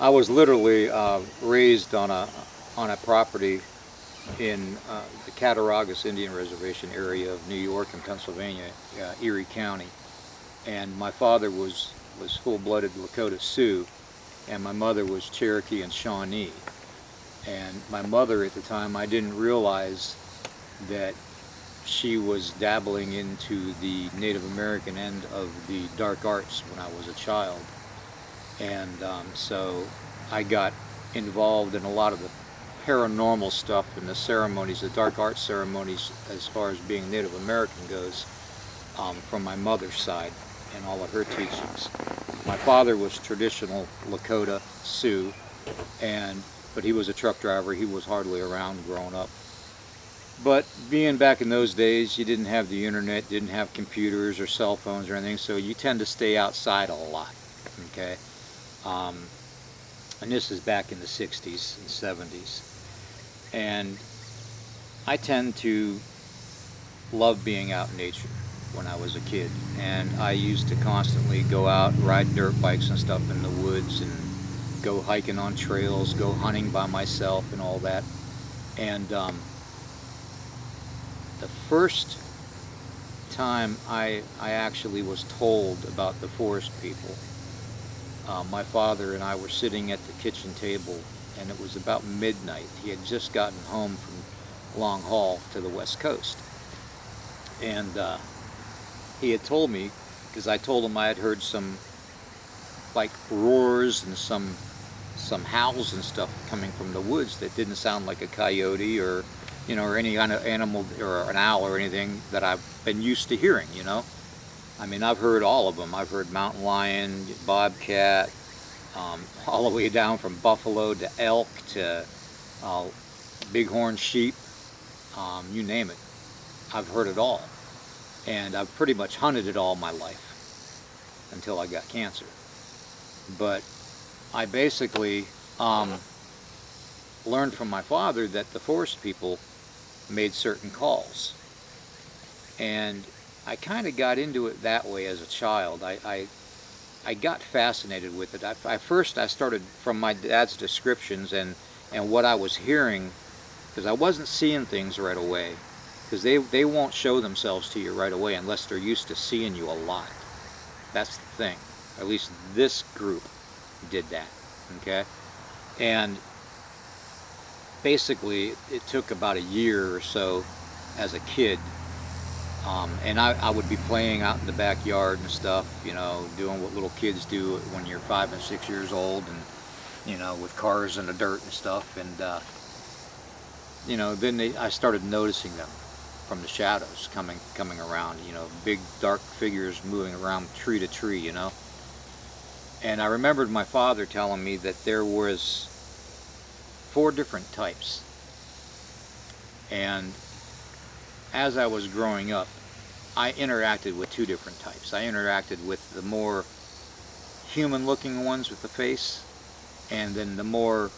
I was literally raised on a property in the Cattaraugus Indian Reservation area of New York and Pennsylvania, Erie County. And my father was full-blooded Lakota Sioux, and my mother was Cherokee and Shawnee. And my mother at the time, I didn't realize that she was dabbling into the Native American end of the dark arts when I was a child. And so I got involved in a lot of the paranormal stuff and the ceremonies, the dark arts ceremonies, as far as being Native American goes, from my mother's side and all of her teachings. My father was traditional Lakota Sioux, but he was a truck driver. He was hardly around growing up. But being back in those days, you didn't have the internet, didn't have computers or cell phones or anything, so you tend to stay outside a lot, okay? And this is back in the 60s and 70s. And I tend to love being out in nature when I was a kid. And I used to constantly go out, ride dirt bikes and stuff in the woods, and go hiking on trails, go hunting by myself and all that. And the first time I actually was told about the forest people, my father and I were sitting at the kitchen table, and it was about midnight. He had just gotten home from long haul to the West Coast. And he had told me, because I told him I had heard some like roars and some howls and stuff coming from the woods that didn't sound like a coyote or or any kind of animal or an owl or anything that I've been used to hearing. I mean, I've heard all of them. I've heard mountain lion, bobcat, all the way down from buffalo to elk to bighorn sheep, you name it. I've heard it all. And I've pretty much hunted it all my life until I got cancer. But I basically learned from my father that the forest people made certain calls. And I kind of got into it that way as a child. I got fascinated with it. First I started from my dad's descriptions and what I was hearing, because I wasn't seeing things right away, because they won't show themselves to you right away unless they're used to seeing you a lot. That's the thing. At least this group did that, okay? And basically it took about a year or so as a kid, and I would be playing out in the backyard and stuff, doing what little kids do when you're 5 and 6 years old, and with cars in the dirt and stuff. And then I started noticing them from the shadows coming around, big dark figures moving around tree to tree, And I remembered my father telling me that there was 4 different types. And as I was growing up, I interacted with 2 different types. I interacted with the more human-looking ones with the face, and then the more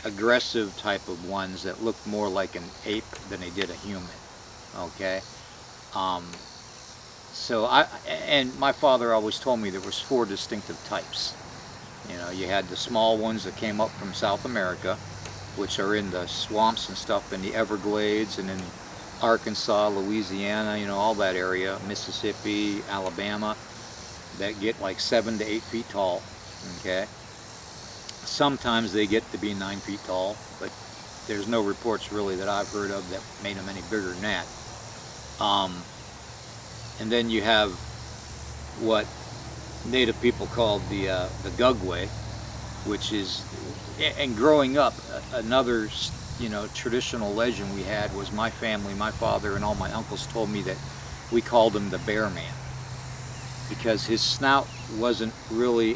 aggressive type of ones that looked more like an ape than they did a human. Okay? And my father always told me there was 4 distinctive types. You had the small ones that came up from South America, which are in the swamps and stuff in the Everglades and in Arkansas, Louisiana, all that area, Mississippi, Alabama, that get like 7 to 8 feet tall, okay? Sometimes they get to be 9 feet tall, but there's no reports really that I've heard of that made them any bigger than that. And then you have what Native people called the Gugwe, which is, and growing up, another traditional legend we had was my family, my father and all my uncles told me that we called him the Bear Man, because his snout wasn't really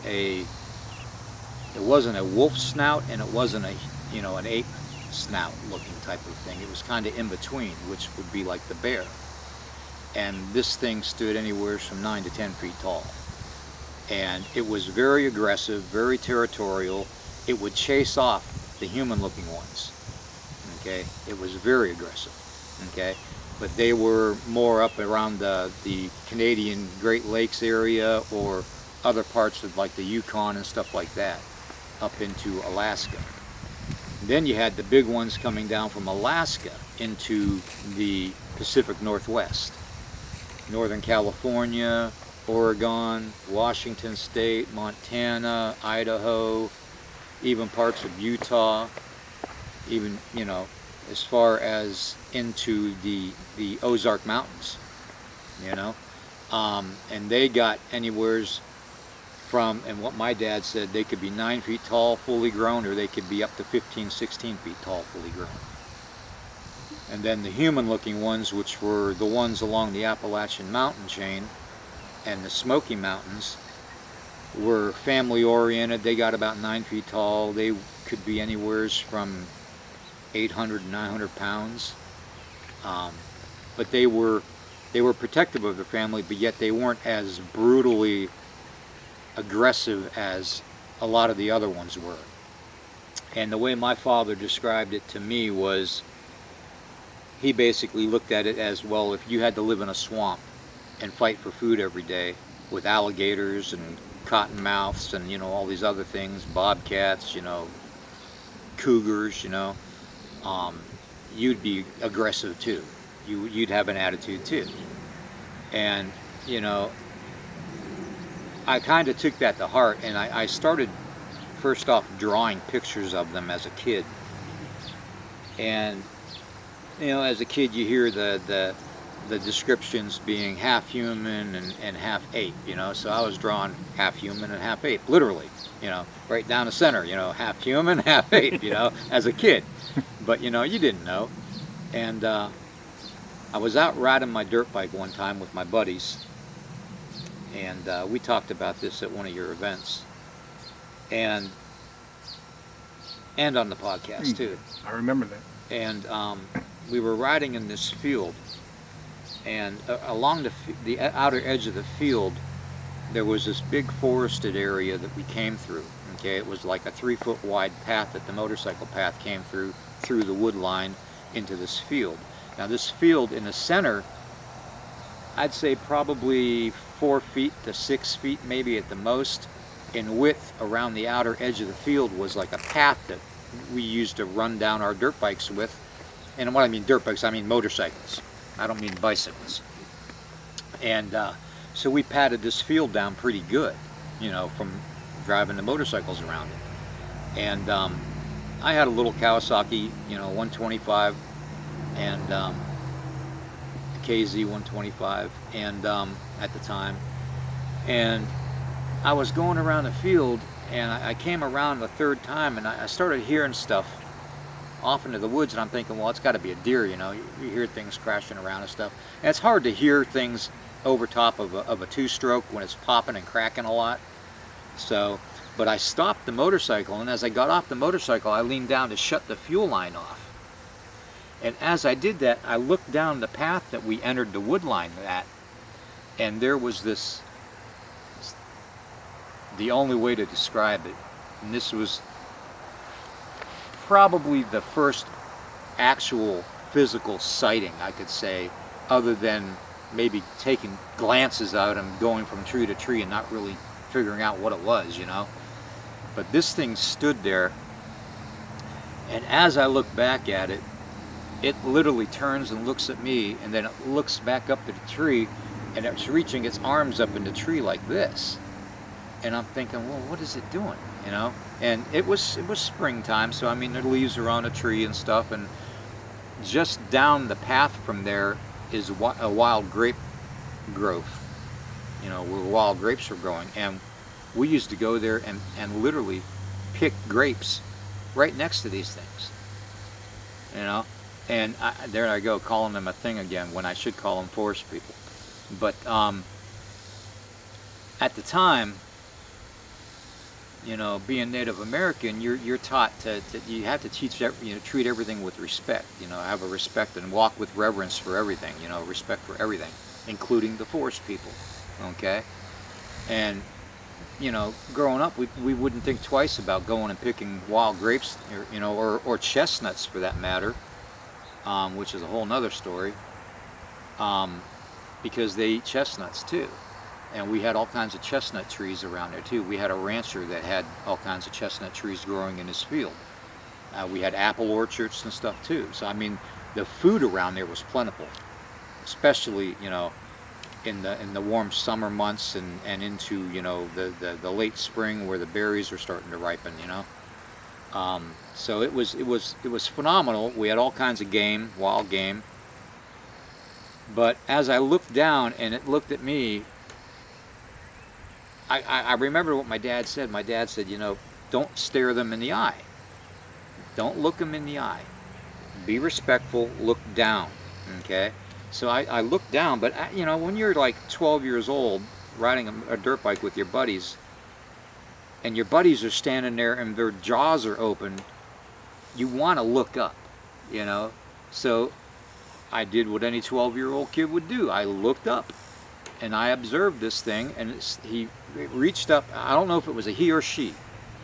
it wasn't a wolf snout, and it wasn't an ape snout looking type of thing. It was kind of in between, which would be like the bear. And this thing stood anywhere from 9 to 10 feet tall. And it was very aggressive, very territorial. It would chase off the human-looking ones. Okay, it was very aggressive. Okay, but they were more up around the Canadian Great Lakes area or other parts of like the Yukon and stuff like that. up into Alaska. Then you had the big ones coming down from Alaska into the Pacific Northwest. Northern California, Oregon, Washington State, Montana, Idaho, even parts of Utah, even, you know, as far as into the Ozark Mountains, you know. And they got anywheres from, and what my dad said, they could be 9 feet tall, fully grown, or they could be up to 15, 16 feet tall, fully grown. And then the human-looking ones, which were the ones along the Appalachian mountain chain and the Smoky Mountains, were family-oriented. They got about 9 feet tall. They could be anywheres from 800 to 900 pounds. But they were protective of the family, but yet they weren't as brutally aggressive as a lot of the other ones were. And the way my father described it to me was, he basically looked at it as, well, if you had to live in a swamp and fight for food every day with alligators and cottonmouths and, you know, all these other things, bobcats, you know, cougars, you know, you'd be aggressive too. You'd have an attitude too. And, you know, I kind of took that to heart, and I started first off drawing pictures of them as a kid. And, you know, as a kid you hear the descriptions being half human and half ape, you know, so I was drawing half human and half ape, literally, you know, right down the center, you know, half human, half ape, you know, as a kid. But, you know, you didn't know. And I was out riding my dirt bike one time with my buddies, and we talked about this at one of your events, and on the podcast too. I remember that. And we were riding in this field, and along the outer edge of the field there was this big forested area that we came through. Okay, it was like a 3-foot wide path that the motorcycle path came through the wood line into this field. Now this field in the center, I'd say probably 4 feet to 6 feet maybe at the most in width around the outer edge of the field was like a path that we used to run down our dirt bikes with. And when I mean dirt bikes, I mean motorcycles. I don't mean bicycles. And so we patted this field down pretty good, you know, from driving the motorcycles around it. And I had a little Kawasaki, you know, 125, and a KZ 125, and at the time. And I was going around the field, and I came around the third time, and I started hearing stuff off into the woods, and I'm thinking, well, it's got to be a deer, you know. You hear things crashing around and stuff. And it's hard to hear things over top of a two-stroke when it's popping and cracking a lot. So, but I stopped the motorcycle, and as I got off the motorcycle, I leaned down to shut the fuel line off. And as I did that, I looked down the path that we entered the wood line at, and there was this, the only way to describe it, and this was probably the first actual physical sighting, I could say, other than maybe taking glances out and going from tree to tree and not really figuring out what it was, you know. But this thing stood there, and as I look back at it, it literally turns and looks at me, and then it looks back up at the tree, and it's reaching its arms up in the tree like this. And I'm thinking, well, what is it doing, you know? And it was springtime, so I mean the leaves are on the tree and stuff, and just down the path from there is a wild grape growth, you know, where wild grapes are growing. And we used to go there and literally pick grapes right next to these things, you know. And there I go, calling them a thing again when I should call them forest people. But at the time, you know, being Native American, you're taught to you have to teach, you know, treat everything with respect, you know, have a respect and walk with reverence for everything, you know, respect for everything, including the forest people, okay? And, you know, growing up, we wouldn't think twice about going and picking wild grapes, you know, or chestnuts for that matter, which is a whole nother story, because they eat chestnuts too. And we had all kinds of chestnut trees around there too. We had a rancher that had all kinds of chestnut trees growing in his field. We had apple orchards and stuff too. So I mean, the food around there was plentiful, especially, you know, in the warm summer months and into, you know, the late spring where the berries are starting to ripen, you know. So it was phenomenal. We had all kinds of game, wild game. But as I looked down and it looked at me, I remember what my dad said. My dad said, you know, don't stare them in the eye. Don't look them in the eye. Be respectful, look down, okay? So I looked down, but you know, when you're like 12 years old, riding a dirt bike with your buddies, and your buddies are standing there and their jaws are open, you want to look up, you know? So I did what any 12-year-old kid would do. I looked up, and I observed this thing, and he reached up. I don't know if it was a he or she,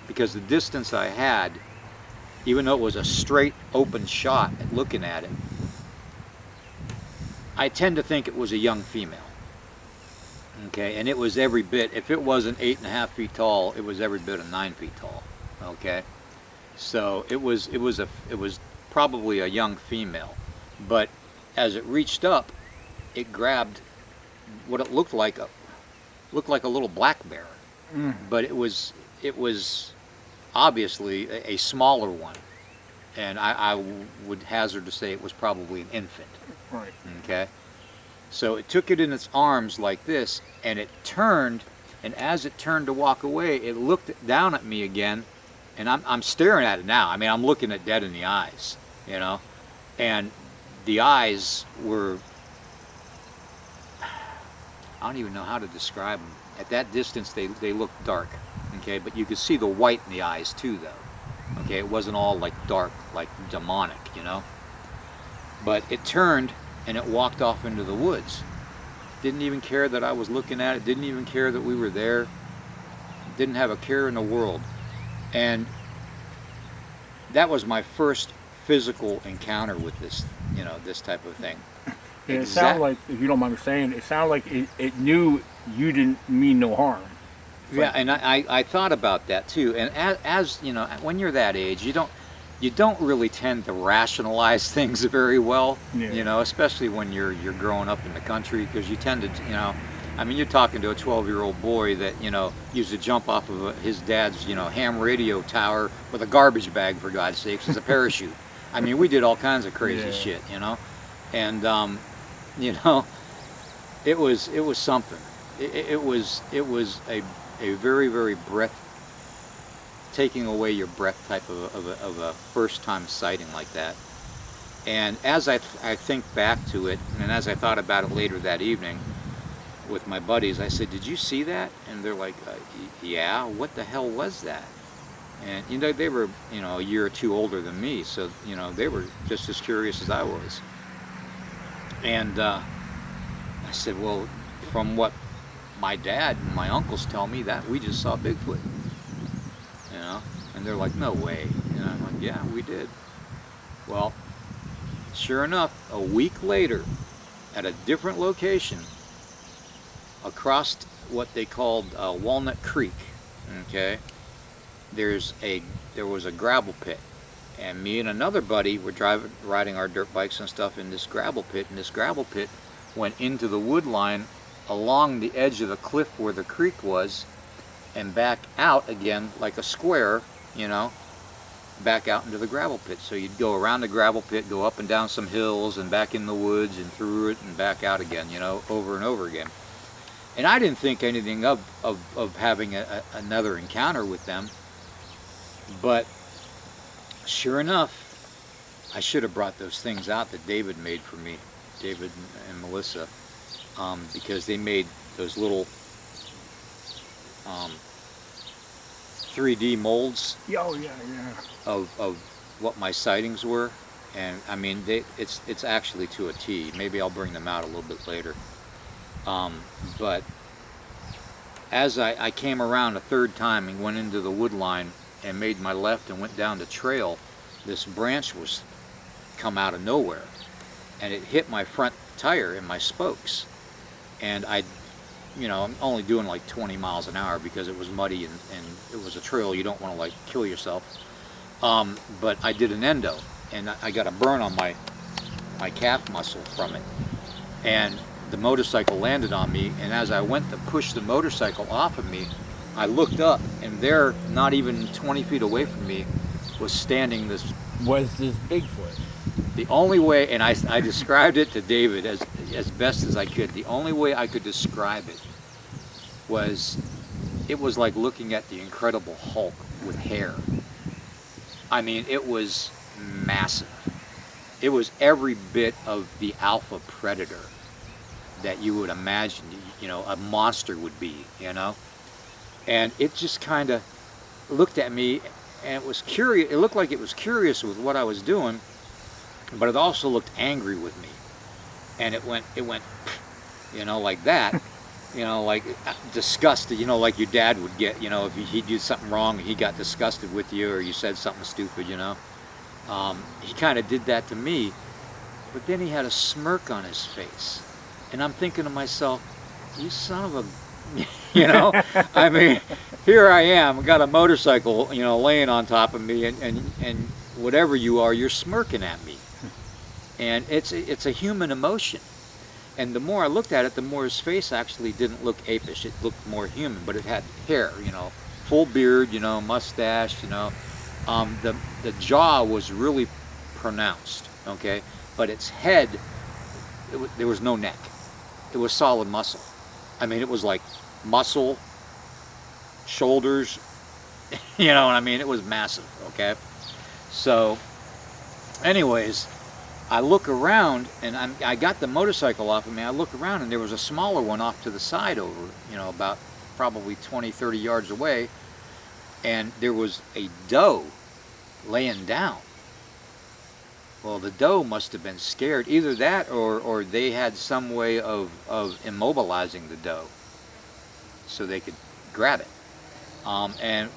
because the distance I had, even though it was a straight open shot at looking at it, I tend to think it was a young female. Okay, and it was every bit, if it wasn't 8.5 feet tall, it was every bit of 9 feet tall. Okay, so it was probably a young female, but as it reached up, it grabbed what it looked like a little black bear, but it was obviously a smaller one, and I would hazard to say it was probably an infant. Right. Okay, so it took it in its arms like this, and it turned, and as it turned to walk away, it looked down at me again, and I'm staring at it now. I mean, I'm looking it dead in the eyes, you know, and the eyes were, I don't even know how to describe them. At that distance, they looked dark, okay, but you could see the white in the eyes too, though. Okay, it wasn't all like dark, like demonic, you know. But it turned and it walked off into the woods. Didn't even care that I was looking at it. Didn't even care that we were there. Didn't have a care in the world. And that was my first physical encounter with this, you know, this type of thing. And it sounded like, if you don't mind me saying, it sounded like it knew you didn't mean no harm. Yeah, and I thought about that too. And as you know, when you're that age, you don't really tend to rationalize things very well. Yeah. You know, especially when you're growing up in the country, because you tend to, you know, I mean, you're talking to a 12-year-old boy that, you know, used to jump off of his dad's, you know, ham radio tower with a garbage bag, for God's sakes, as a parachute. I mean, we did all kinds of crazy shit, you know, and you know, it was something. It was a very, very taking away your breath type of a first time sighting like that. And as I think back to it, and as I thought about it later that evening with my buddies, I said, "Did you see that?" And they're like, "Yeah, what the hell was that?" And you know, they were, you know, a year or two older than me, so you know, they were just as curious as I was. And I said, "Well, from what my dad and my uncles tell me, that we just saw Bigfoot." You know, and they're like, "No way." And I'm like, "Yeah, we did." Well, sure enough, a week later, at a different location, across what they called Walnut Creek, okay, there was a gravel pit, and me and another buddy were riding our dirt bikes and stuff in this gravel pit, and this gravel pit went into the wood line along the edge of the cliff where the creek was, and back out again like a square, you know, back out into the gravel pit. So you'd go around the gravel pit, go up and down some hills, and back in the woods, and through it, and back out again, you know, over and over again. And I didn't think anything of having another encounter with them, but sure enough, I should have brought those things out that David made for me, David and Melissa, because they made those little 3D molds of what my sightings were, and I mean, it's actually to a T. Maybe I'll bring them out a little bit later. But as I came around a third time and went into the wood line and made my left and went down the trail, this branch was come out of nowhere, and it hit my front tire and my spokes, and you know, I'm only doing like 20 miles an hour because it was muddy and it was a trail. You don't want to like kill yourself. But I did an endo, and I got a burn on my calf muscle from it. And the motorcycle landed on me, and as I went to push the motorcycle off of me, I looked up, and there, not even 20 feet away from me, was standing this. Was this Bigfoot? The only way, and I described it to David as best as I could. The only way I could describe it was, it was like looking at the Incredible Hulk with hair. I mean, it was massive. It was every bit of the alpha predator that you would imagine, you know, a monster would be, you know. And it just kind of looked at me, and it was curious. It looked like it was curious with what I was doing, but it also looked angry with me. And it went, you know, like that, you know, like disgusted, you know, like your dad would get, you know, if he did something wrong and he got disgusted with you, or you said something stupid, you know. He kind of did that to me, but then he had a smirk on his face. And I'm thinking to myself, you son of a, you know, I mean, here I am, got a motorcycle, you know, laying on top of me, and whatever you are, you're smirking at me. And it's a human emotion. And the more I looked at it, the more his face actually didn't look apish. It looked more human, but it had hair, you know, full beard, you know, mustache, you know. The jaw was really pronounced, okay? But its head, there was no neck. It was solid muscle. I mean, it was like muscle, shoulders, you know what I mean? It was massive, okay? So, anyways, I look around, and I got the motorcycle off of me. I look around, and there was a smaller one off to the side over, you know, about probably 20, 30 yards away, and there was a doe laying down. Well, the doe must have been scared. Either that, or they had some way of immobilizing the doe so they could grab it. And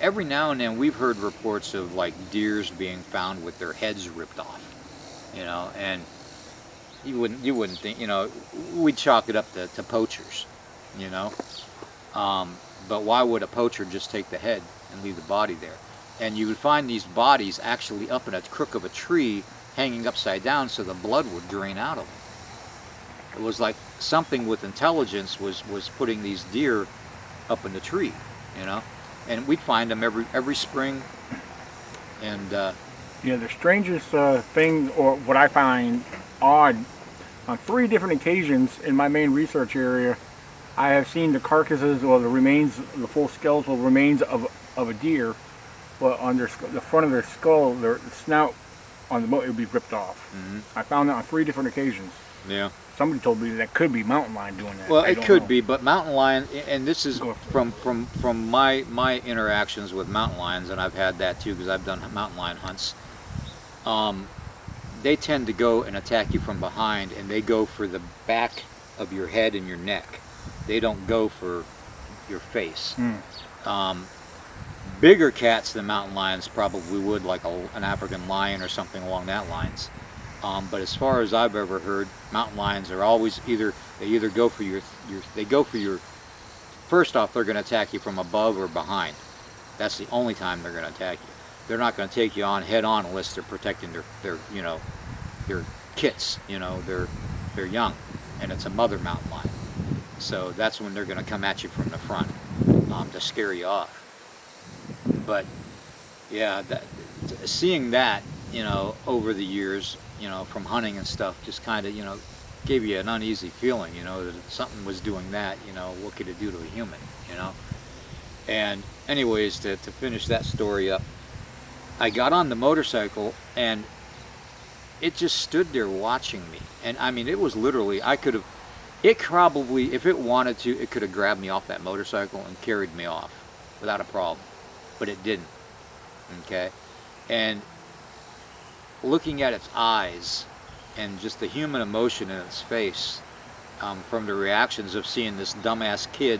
every now and then we've heard reports of like deers being found with their heads ripped off, you know, and you wouldn't think, you know, we'd chalk it up to poachers, you know. But why would a poacher just take the head and leave the body there? And you would find these bodies actually up in a crook of a tree, hanging upside down, so the blood would drain out of them. It was like something with intelligence was putting these deer up in the tree, you know. And we'd find them every spring. And yeah, the strangest thing, or what I find odd, on 3 different occasions in my main research area, I have seen the carcasses or the remains, the full skeletal remains of a deer. Well, on the front of their skull, their snout on the boat, it would be ripped off. Mm-hmm. I found that on 3 different occasions. Yeah. Somebody told me that could be mountain lion doing that. Well, it could be, but mountain lion, and this is from my interactions with mountain lions, and I've had that too because I've done mountain lion hunts. They tend to go and attack you from behind, and they go for the back of your head and your neck. They don't go for your face. Bigger cats than mountain lions probably would, like an African lion or something along that lines. But as far as I've ever heard, mountain lions are always they go for your, first off, they're going to attack you from above or behind. That's the only time they're going to attack you. They're not going to take you on head on unless they're protecting their you know, their kits, you know, their young, and it's a mother mountain lion. So that's when they're going to come at you from the front to scare you off. But yeah, seeing that, you know, over the years, you know, from hunting and stuff, just kind of, you know, gave you an uneasy feeling, you know, that if something was doing that, you know, what could it do to a human, you know? And anyways, to finish that story up, I got on the motorcycle, and it just stood there watching me. And I mean, it was literally, it probably, if it wanted to, it could have grabbed me off that motorcycle and carried me off without a problem. But it didn't, okay? And looking at its eyes and just the human emotion in its face, from the reactions of seeing this dumbass kid,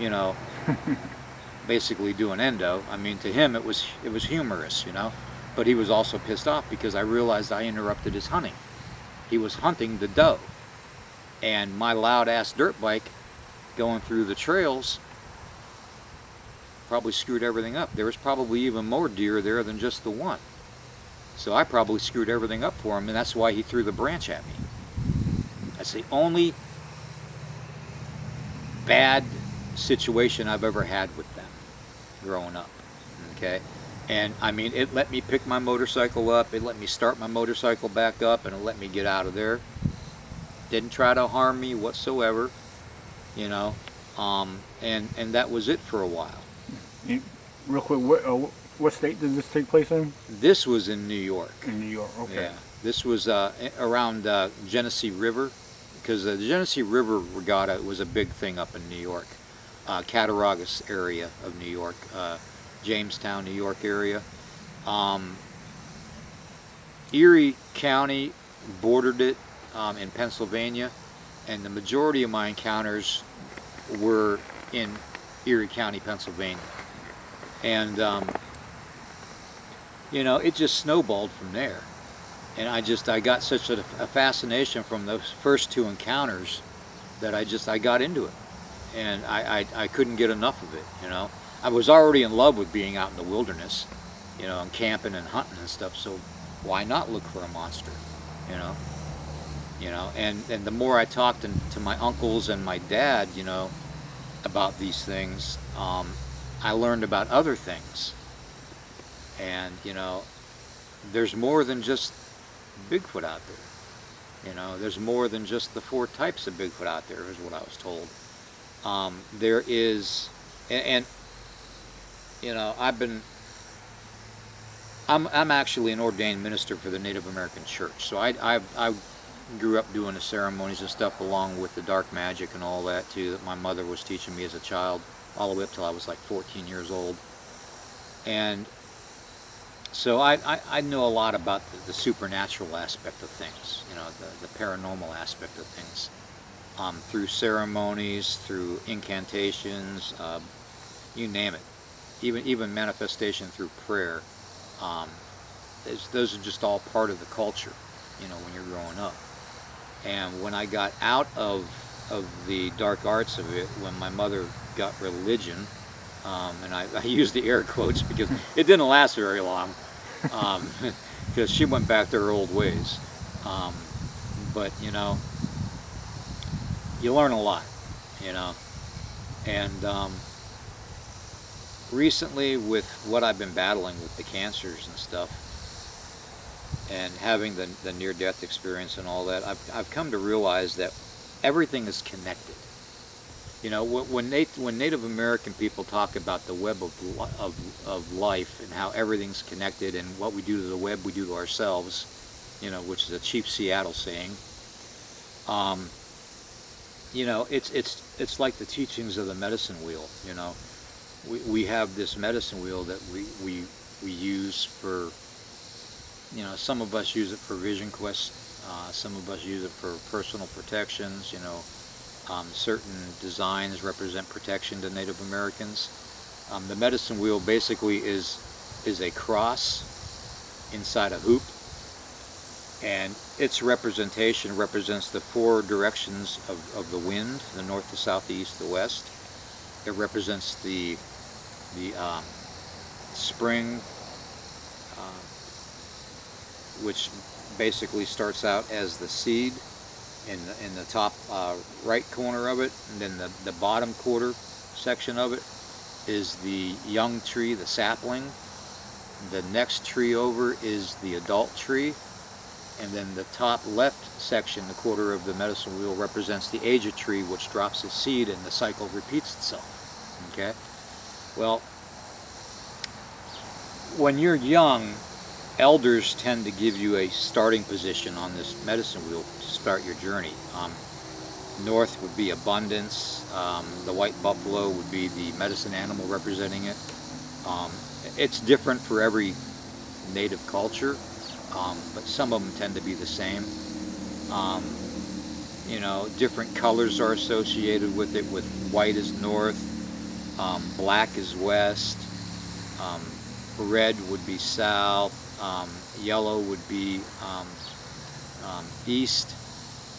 you know, basically do an endo. I mean, to him it was humorous, you know, but he was also pissed off because I realized I interrupted his hunting. He was hunting the doe, and my loud ass dirt bike going through the trails, probably screwed everything up. There was probably even more deer there than just the one. So I probably screwed everything up for him, and that's why he threw the branch at me. That's the only bad situation I've ever had with them growing up. Okay? And I mean, it let me pick my motorcycle up, it let me start my motorcycle back up, and it let me get out of there. Didn't try to harm me whatsoever, you know, and that was it for a while. Real quick, what state did this take place in? This was in New York. In New York, okay. Yeah, this was around Genesee River, because the Genesee River Regatta was a big thing up in New York, Cattaraugus area of New York, Jamestown, New York area. Erie County bordered it in Pennsylvania, and the majority of my encounters were in Erie County, Pennsylvania. And you know, it just snowballed from there. And I got such a fascination from those first two encounters that I got into it. And I couldn't get enough of it, you know. I was already in love with being out in the wilderness, you know, and camping and hunting and stuff, so why not look for a monster, you know? You know, and the more I talked to my uncles and my dad, you know, about these things, I learned about other things. And, you know, there's more than just Bigfoot out there. You know, there's more than just the 4 types of Bigfoot out there, is what I was told. There is, and you know, I'm actually an ordained minister for the Native American Church, so I grew up doing the ceremonies and stuff along with the dark magic and all that too, that my mother was teaching me as a child, all the way up till I was like 14 years old. And so I know a lot about the supernatural aspect of things, you know, the paranormal aspect of things, through ceremonies, through incantations, you name it, even manifestation through prayer. Those are just all part of the culture, you know, when you're growing up. And when I got out of the dark arts of it, when my mother got religion, and I use the air quotes because it didn't last very long, because she went back to her old ways. But, you know, you learn a lot, you know. And recently, with what I've been battling with the cancers and stuff, and having the near-death experience and all that, I've come to realize that everything is connected. You know, when Native American people talk about the web of life and how everything's connected, and what we do to the web, we do to ourselves, you know, which is a Chief Seattle saying. You know, it's like the teachings of the medicine wheel. You know, we have this medicine wheel that we use for, you know, some of us use it for vision quests, some of us use it for personal protections, you know. Certain designs represent protection to Native Americans. The medicine wheel basically is a cross inside a hoop, and its representation represents the 4 directions of the wind: the north, the south, the east, the west. It represents the spring, which basically starts out as the seed in the top right corner of it, and then the bottom quarter section of it is the young tree, the sapling. The next tree over is the adult tree, and then the top left section, the quarter of the medicine wheel, represents the aged tree, which drops its seed, and the cycle repeats itself. Okay? Well, when you're young, elders tend to give you a starting position on this medicine wheel to start your journey. North would be abundance. The white buffalo would be the medicine animal representing it. It's different for every native culture, but some of them tend to be the same. You know, different colors are associated with it, with white is north, black is west, red would be south, yellow would be east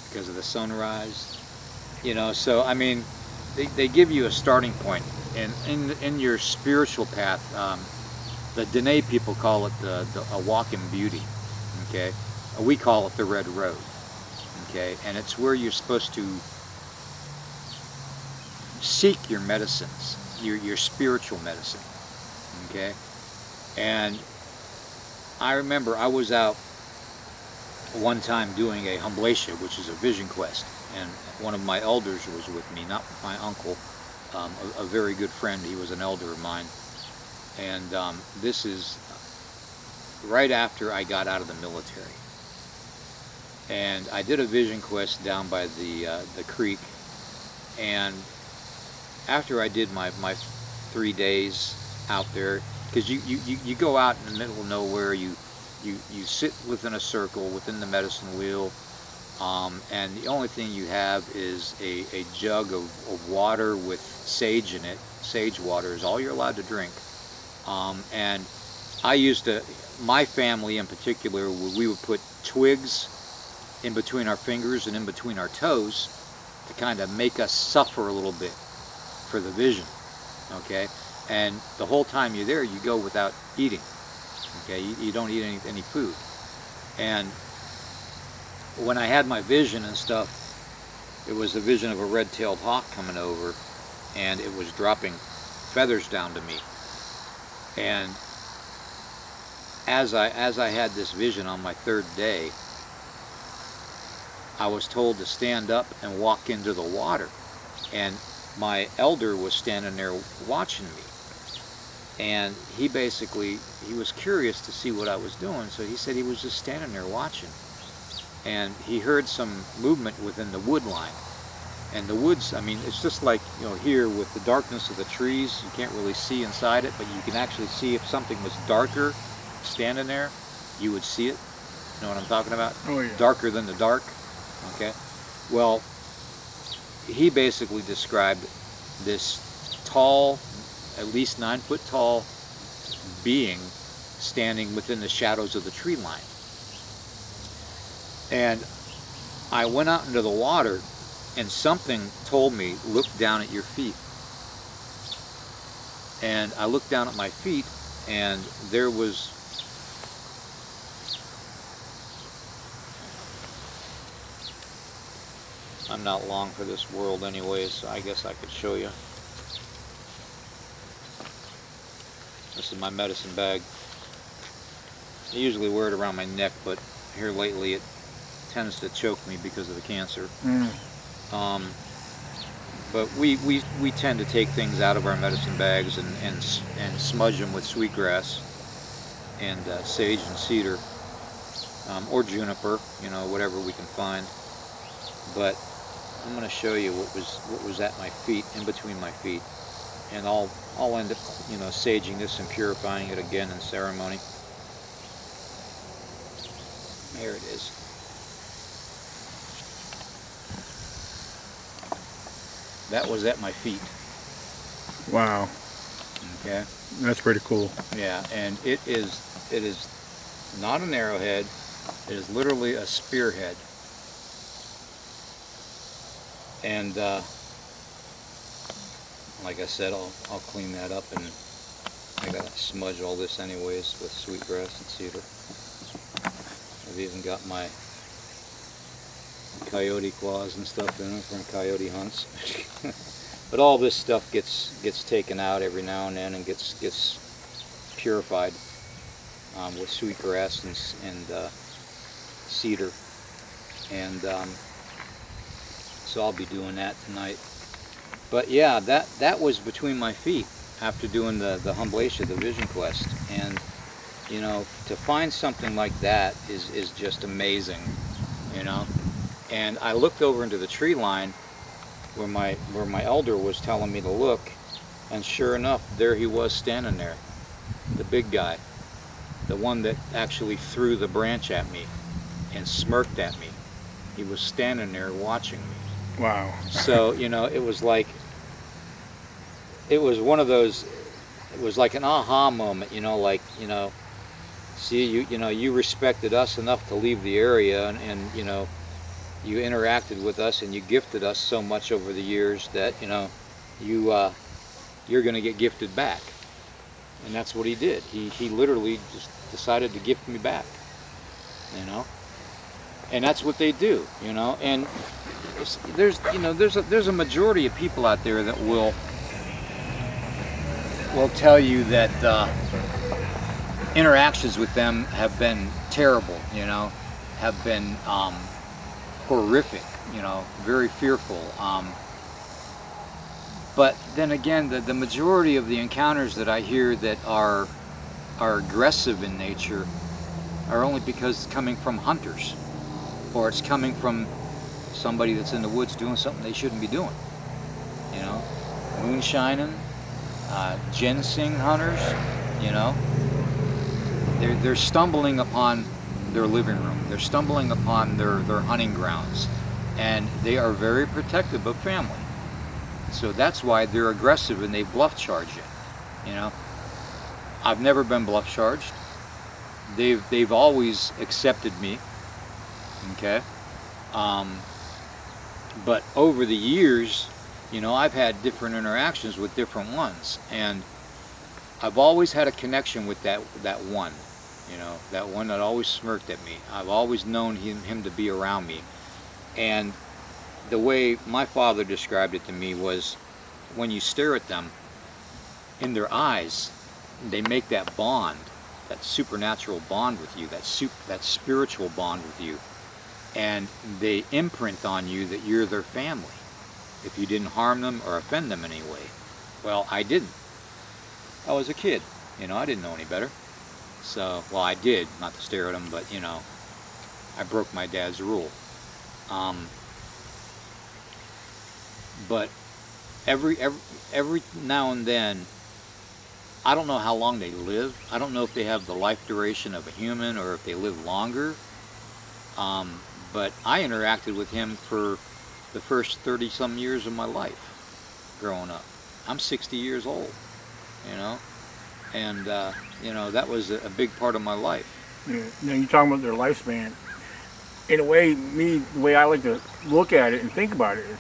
because of the sunrise. You know, so I mean, they give you a starting point, and in your spiritual path. The Dene people call it a walk in beauty. Okay, we call it the Red Road. Okay, and it's where you're supposed to seek your medicines, your spiritual medicine. Okay, and I remember I was out one time doing a Humblatia, which is a vision quest, and one of my elders was with me, not my uncle, a very good friend. He was an elder of mine, and this is right after I got out of the military, and I did a vision quest down by the creek, and after I did my 3 days out there, because you go out in the middle of nowhere, you sit within a circle within the medicine wheel, and the only thing you have is a jug of water with sage in it. Sage water is all you're allowed to drink. And I used to, my family in particular, we would put twigs in between our fingers and in between our toes to kind of make us suffer a little bit for the vision. Okay, and the whole time you're there, you go without eating. Okay, you don't eat any food. And when I had my vision and stuff, it was a vision of a red-tailed hawk coming over, and it was dropping feathers down to me. And as I had this vision on my 3rd day, I was told to stand up and walk into the water, and my elder was standing there watching me. And he was curious to see what I was doing, so he said he was just standing there watching. And he heard some movement within the wood line. And the woods, I mean, it's just like, here with the darkness of the trees, you can't really see inside it, but you can actually see if something was darker standing there, you would see it. You know what I'm talking about? Oh, yeah. Darker than the dark. Okay. Well, he basically described this tall, at least 9 foot tall being standing within the shadows of the tree line. And I went out into the water, and something told me, look down at your feet. And I looked down at my feet, and there was I'm not long for this world anyways, so I guess I could show you. This is my medicine bag. I usually wear it around my neck, but here lately it tends to choke me because of the cancer. But we tend to take things out of our medicine bags and smudge them with sweetgrass and sage and cedar, or juniper, whatever we can find. But I'm going to show you what was at my feet, in between my feet, and I'll end up saging this and purifying it again in ceremony. There it is. That was at my feet. Wow. Okay. That's pretty cool. Yeah, and it is not an arrowhead. It is literally a spearhead. And like I said, I'll clean that up, and I gotta smudge all this anyways with sweetgrass and cedar. I've even got my coyote claws and stuff in them from coyote hunts. But all this stuff gets taken out every now and then and gets purified with sweetgrass and cedar. And so I'll be doing that tonight. But yeah, that was between my feet after doing the Humblatia, the Vision Quest. And to find something like that is just amazing, And I looked over into the tree line where my elder was telling me to look, and sure enough, there he was standing there, the big guy, the one that actually threw the branch at me and smirked at me. He was standing there watching me. Wow. So, it was like, it was one of those, it was like an aha moment, see, you respected us enough to leave the area, and you interacted with us and you gifted us so much over the years that, you're going to get gifted back. And that's what he did. He literally just decided to gift me back, you know. And that's what they do, you know. And there's a majority of people out there that will tell you that interactions with them have been terrible, you know, have been horrific, you know, very fearful. But then again, the majority of the encounters that I hear that are aggressive in nature are only because it's coming from hunters, or it's coming from somebody that's in the woods doing something they shouldn't be doing. You know, moonshining, ginseng hunters. You know, they're stumbling upon their living room. They're stumbling upon their hunting grounds, and they are very protective of family. So that's why they're aggressive and they bluff charge you. You know, I've never been bluff charged. They've always accepted me. Okay. But over the years, you know, I've had different interactions with different ones, and I've always had a connection with that one. You know, that one that always smirked at me. I've always known him to be around me, and the way my father described it to me was, when you stare at them, in their eyes, they make that bond, that supernatural bond with you, that spiritual bond with you, and they imprint on you that you're their family, if you didn't harm them or offend them in any way. Well, I didn't. I was a kid, you know, I didn't know any better. So, well, I did, not to stare at them, but, you know, I broke my dad's rule. But every now and then, I don't know how long they live. I don't know if they have the life duration of a human or if they live longer. But I interacted with him for the first 30-some years of my life growing up. I'm 60 years old, you know, and you know, that was a big part of my life. Yeah. Now you're talking about their lifespan. In a way, the way I like to look at it and think about it is,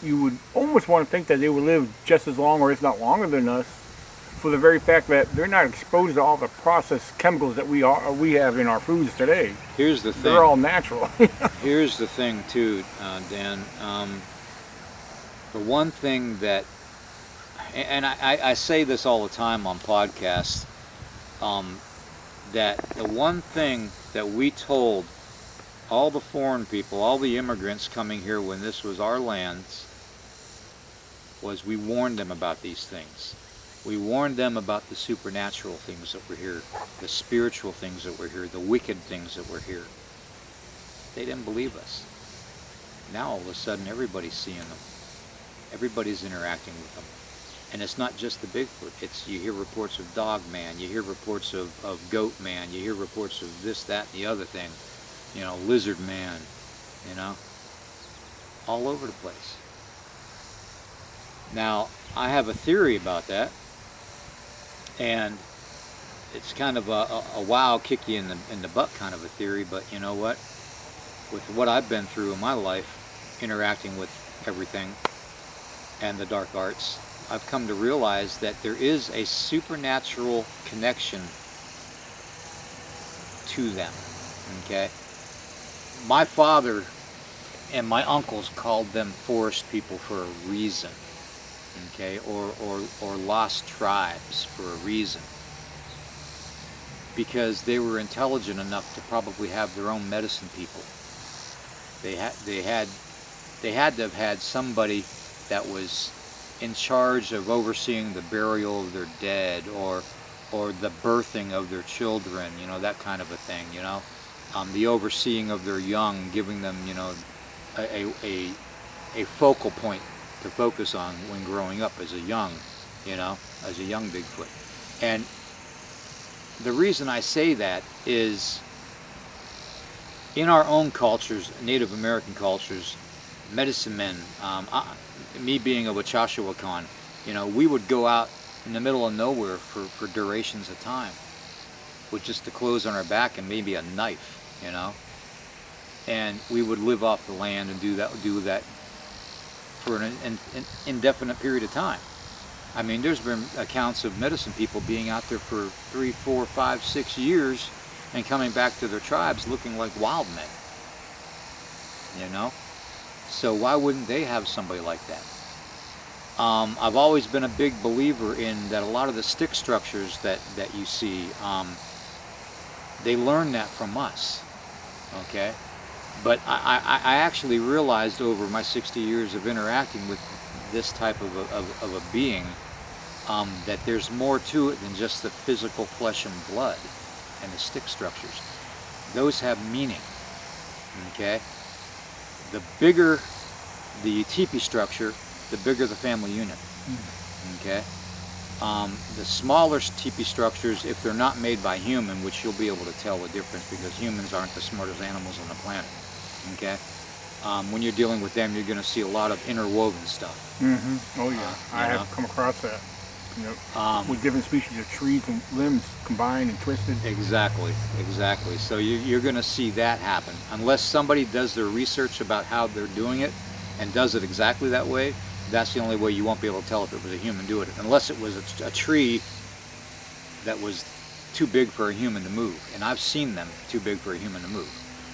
you would almost want to think that they would live just as long, or if not longer than us, for the very fact that they're not exposed to all the processed chemicals that we have in our foods today. Here's the thing. They're all natural. Here's the thing too, Dan. The one thing that, and I say this all the time on podcasts, that the one thing that we told all the foreign people, all the immigrants coming here when this was our lands, was we warned them about these things. We warned them about the supernatural things that were here, the spiritual things that were here, the wicked things that were here. They didn't believe us. Now all of a sudden everybody's seeing them. Everybody's interacting with them. And it's not just the Bigfoot. You hear reports of Dog Man, you hear reports of Goat Man, you hear reports of this, that, and the other thing. You know, Lizard Man, you know, all over the place. Now, I have a theory about that, and it's kind of a wow, kick you in the butt kind of a theory, but you know what? With what I've been through in my life, interacting with everything and the dark arts, I've come to realize that there is a supernatural connection to them, okay? My father and my uncles called them forest people for a reason, okay, or lost tribes for a reason, because they were intelligent enough to probably have their own medicine people. They had to have had somebody that was in charge of overseeing the burial of their dead, or the birthing of their children, you know, that kind of a thing, you know. The overseeing of their young, giving them, you know, a focal point to focus on when growing up as a young, you know, as a young Bigfoot. And the reason I say that is, in our own cultures, Native American cultures, medicine men, me being a Wachashawakan, you know, we would go out in the middle of nowhere for durations of time with just the clothes on our back and maybe a knife, you know, and we would live off the land and do that for an indefinite period of time. I mean, there's been accounts of medicine people being out there for 3, 4, 5, 6 years and coming back to their tribes looking like wild men. You know? So why wouldn't they have somebody like that? I've always been a big believer in that a lot of the stick structures that you see, they learn that from us, okay? But I actually realized over my 60 years of interacting with this type of a being, that there's more to it than just the physical flesh and blood and the stick structures. Those have meaning, okay? The bigger the teepee structure, the bigger the family unit, okay? The smaller teepee structures, if they're not made by human, which you'll be able to tell the difference because humans aren't the smartest animals on the planet, okay? When you're dealing with them, you're going to see a lot of interwoven stuff. Oh yeah, I have come across that. With different species of trees and limbs combined and twisted. Exactly. So you're going to see that happen. Unless somebody does their research about how they're doing it and does it exactly that way, that's the only way you won't be able to tell if it was a human doing it. Unless it was a tree that was too big for a human to move. And I've seen them too big for a human to move.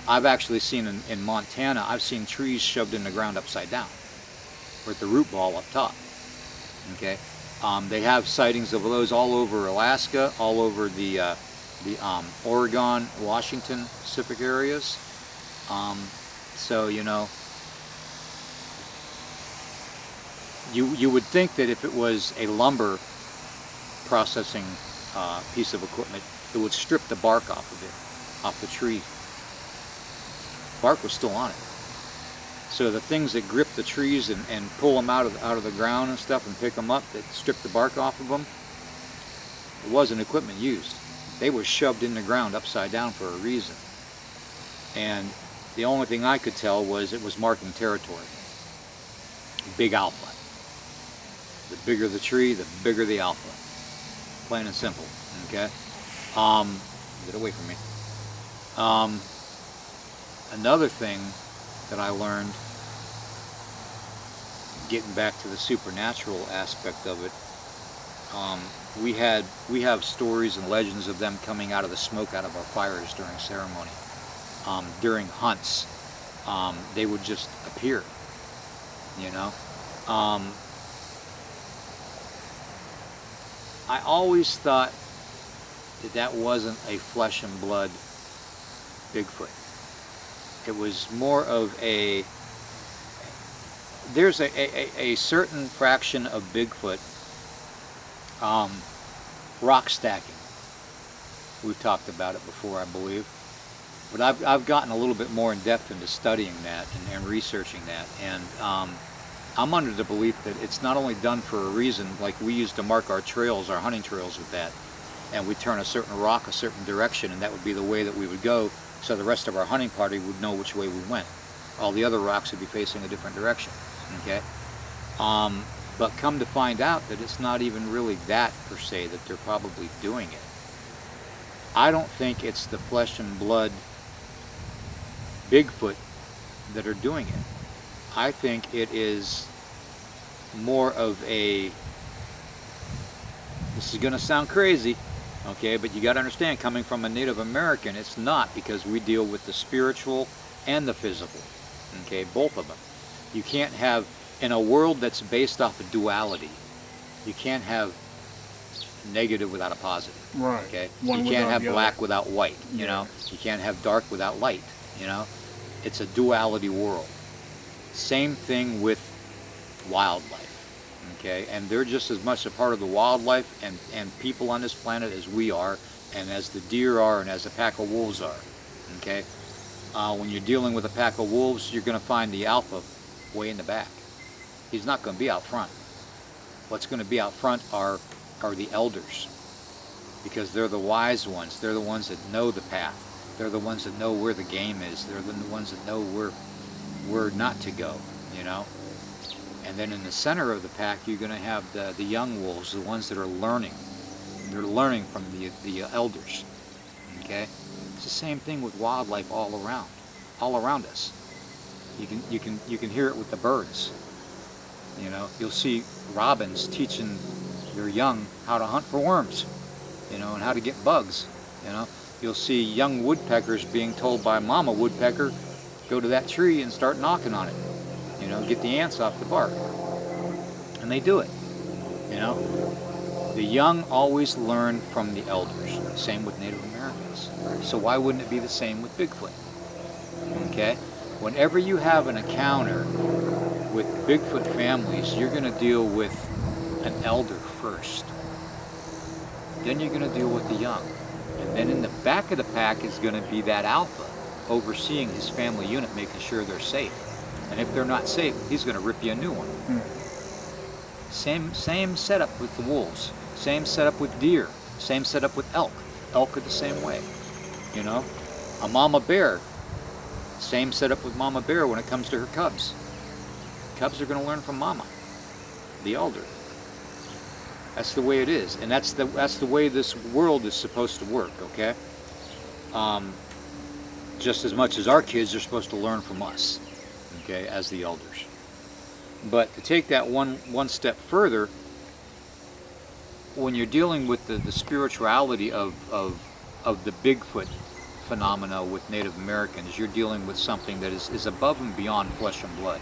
I've actually seen in Montana, I've seen trees shoved in the ground upside down with the root ball up top. Okay. They have sightings of those all over Alaska, all over the Oregon, Washington, Pacific areas. So, you know, you would think that if it was a lumber processing piece of equipment, it would strip the bark off of it, off the tree. Bark was still on it. So the things that grip the trees and pull them out of the ground and stuff and pick them up, that strip the bark off of them, it wasn't equipment used. They were shoved in the ground upside down for a reason. And the only thing I could tell was it was marking territory. Big alpha. The bigger the tree, the bigger the alpha. Plain and simple, okay? Get away from me. Another thing that I learned, getting back to the supernatural aspect of it, we have stories and legends of them coming out of the smoke out of our fires during ceremony. During hunts, they would just appear, you know. I always thought that wasn't a flesh and blood Bigfoot. It was more of there's a certain fraction of Bigfoot, rock stacking. We've talked about it before, I believe. But I've gotten a little bit more in depth into studying that and researching that. And I'm under the belief that it's not only done for a reason, like we used to mark our trails, our hunting trails with that. And we turn a certain rock a certain direction, and that would be the way that we would go, so the rest of our hunting party would know which way we went. All the other rocks would be facing a different direction, okay? But come to find out that it's not even really that, per se, that they're probably doing it. I don't think it's the flesh and blood Bigfoot that are doing it. I think it is more of this is going to sound crazy, okay, but you got to understand, coming from a Native American, it's not, because we deal with the spiritual and the physical, okay, both of them. You can't have, in a world that's based off of duality, you can't have negative without a positive, right? Okay, One you can't without have the black other. without white, you know, you can't have dark without light, you know. It's a duality world. Same thing with wildlife, okay? And they're just as much a part of the wildlife and people on this planet as we are, and as the deer are, and as a pack of wolves are, okay? When you're dealing with a pack of wolves, you're going to find the alpha way in the back. He's not going to be out front. What's going to be out front are the elders, because they're the wise ones. They're the ones that know the path. They're the ones that know where the game is. They're the ones that know where not to go, you know. And then in the center of the pack, you're going to have the young wolves, the ones that are learning. They're learning from the elders, okay. It's the same thing with wildlife all around us. You can hear it with the birds. You know, you'll see robins teaching their young how to hunt for worms, you know, and how to get bugs. You know, you'll see young woodpeckers being told by mama woodpecker, go to that tree and start knocking on it. You know, get the ants off the bark. And they do it. You know, the young always learn from the elders. Same with Native Americans. So why wouldn't it be the same with Bigfoot? Okay? Whenever you have an encounter with Bigfoot families, you're going to deal with an elder first. Then you're going to deal with the young. And then in the back of the pack is going to be that alpha overseeing his family unit, making sure they're safe. And if they're not safe, he's going to rip you a new one. Same setup with the wolves. Same setup with deer. Same setup with elk. Elk are the same way. You know, a mama bear. Same setup with mama bear when it comes to her cubs. Cubs are going to learn from mama, the elder. That's the way it is, and that's the way this world is supposed to work. Okay. Just as much as our kids are supposed to learn from us. Okay, as the elders. But to take that one step further, when you're dealing with the spirituality of the Bigfoot phenomena with Native Americans, you're dealing with something that is above and beyond flesh and blood.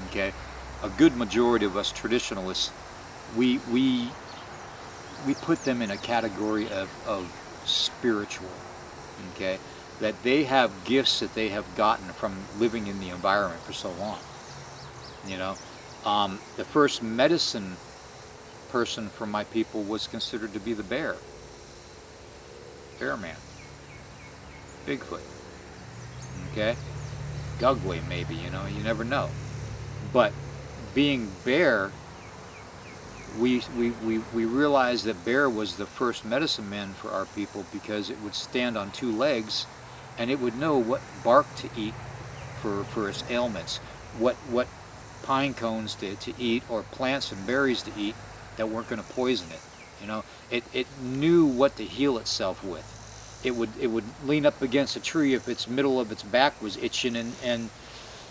Okay, a good majority of us traditionalists, we put them in a category of spiritual. Okay, that they have gifts that they have gotten from living in the environment for so long. You know, the first medicine person from my people was considered to be the bear man, Bigfoot. Okay, Gugway maybe, you know, you never know. But being bear, we realized that bear was the first medicine man for our people because it would stand on two legs, and it would know what bark to eat for its ailments, what pine cones to eat, or plants and berries to eat that weren't going to poison it. You know, it knew what to heal itself with. It would lean up against a tree if its middle of its back was itching, and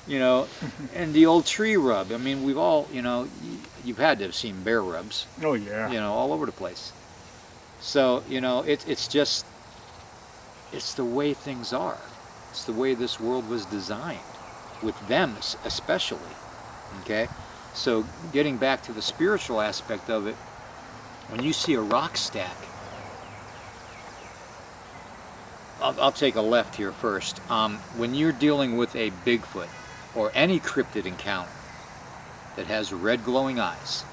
you know, and the old tree rub. I mean, we've all, you know, you've had to have seen bear rubs. Oh yeah. You know, all over the place. So you know, it's just, it's the way things are. It's the way this world was designed, with them especially. Okay, so getting back to the spiritual aspect of it, when you see a rock stack, I'll take a left here first. When you're dealing with a Bigfoot or any cryptid encounter that has red glowing eyes,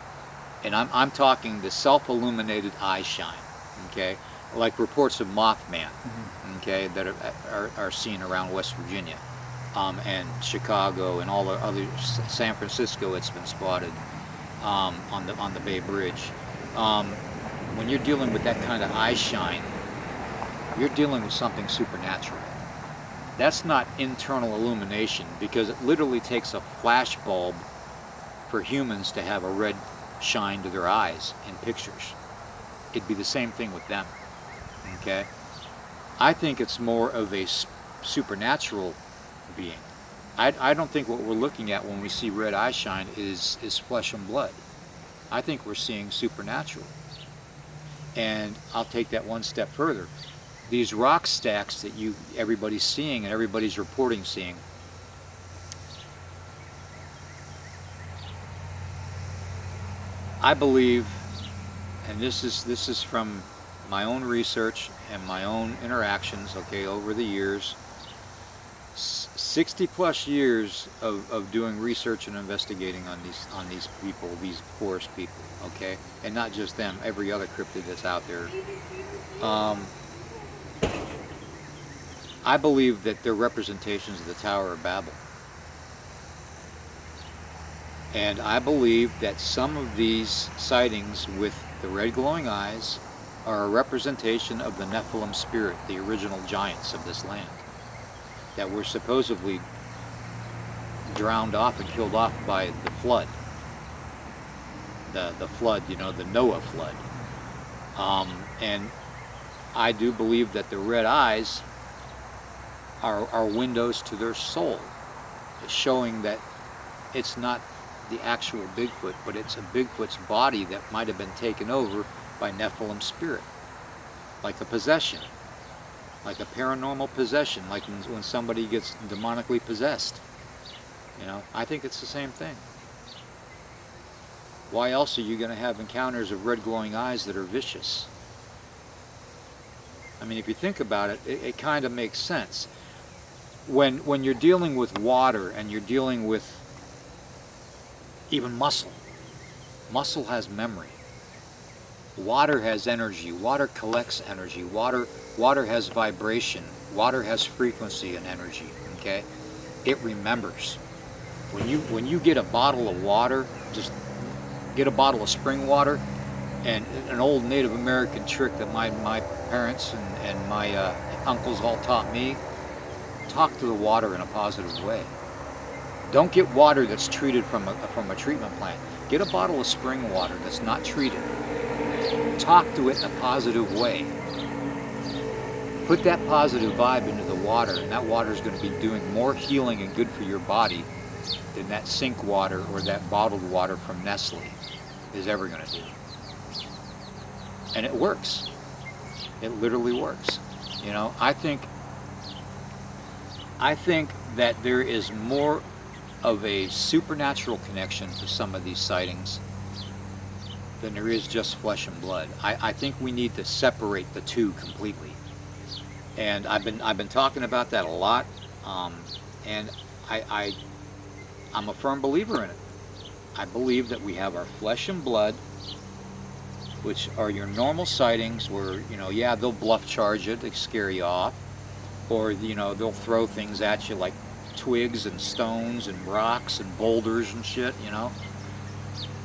and I'm talking the self-illuminated eye shine, okay, like reports of Mothman, okay, that are seen around West Virginia, and Chicago and all the other, San Francisco, it's been spotted on the Bay Bridge. When you're dealing with that kind of eye shine, you're dealing with something supernatural. That's not internal illumination, because it literally takes a flash bulb for humans to have a red shine to their eyes in pictures. It'd be the same thing with them. Okay? I think it's more of a supernatural being. I don't think what we're looking at when we see red eye shine is flesh and blood. I think we're seeing supernatural. And I'll take that one step further. These rock stacks that everybody's seeing and everybody's reporting seeing, I believe, and this is from my own research and my own interactions, okay, over the years, 60 plus years of doing research and investigating on these people, these forest people, okay, and not just them, every other cryptid that's out there. I believe that they're representations of the Tower of Babel. And I believe that some of these sightings with the red glowing eyes are a representation of the Nephilim spirit, the original giants of this land, that were supposedly drowned off and killed off by the flood. The flood, you know, the Noah flood. And I do believe that the red eyes are windows to their soul, showing that it's not the actual Bigfoot, but it's a Bigfoot's body that might have been taken over by Nephilim spirit, like a possession, like a paranormal possession, like when somebody gets demonically possessed. You know, I think it's the same thing. Why else are you going to have encounters of red glowing eyes that are vicious? I mean, if you think about it, it kind of makes sense. When you're dealing with water and you're dealing with even muscle has memory. Water has energy. Water collects energy. Water has vibration. Water has frequency and energy. Okay, it remembers. When you get a bottle of water, just get a bottle of spring water, and an old Native American trick that my parents and my uncles all taught me: talk to the water in a positive way. Don't get water that's treated from a treatment plant. Get a bottle of spring water that's not treated. Talk to it in a positive way. Put that positive vibe into the water, and that water is going to be doing more healing and good for your body than that sink water or that bottled water from Nestle is ever going to do. And it works. It literally works. You know, I think that there is more of a supernatural connection to some of these sightings than there is just flesh and blood. I think we need to separate the two completely. And I've been talking about that a lot, and I'm a firm believer in it. I believe that we have our flesh and blood, which are your normal sightings where, you know, yeah, they'll bluff charge it, they scare you off, or, you know, they'll throw things at you like twigs and stones and rocks and boulders and shit, you know.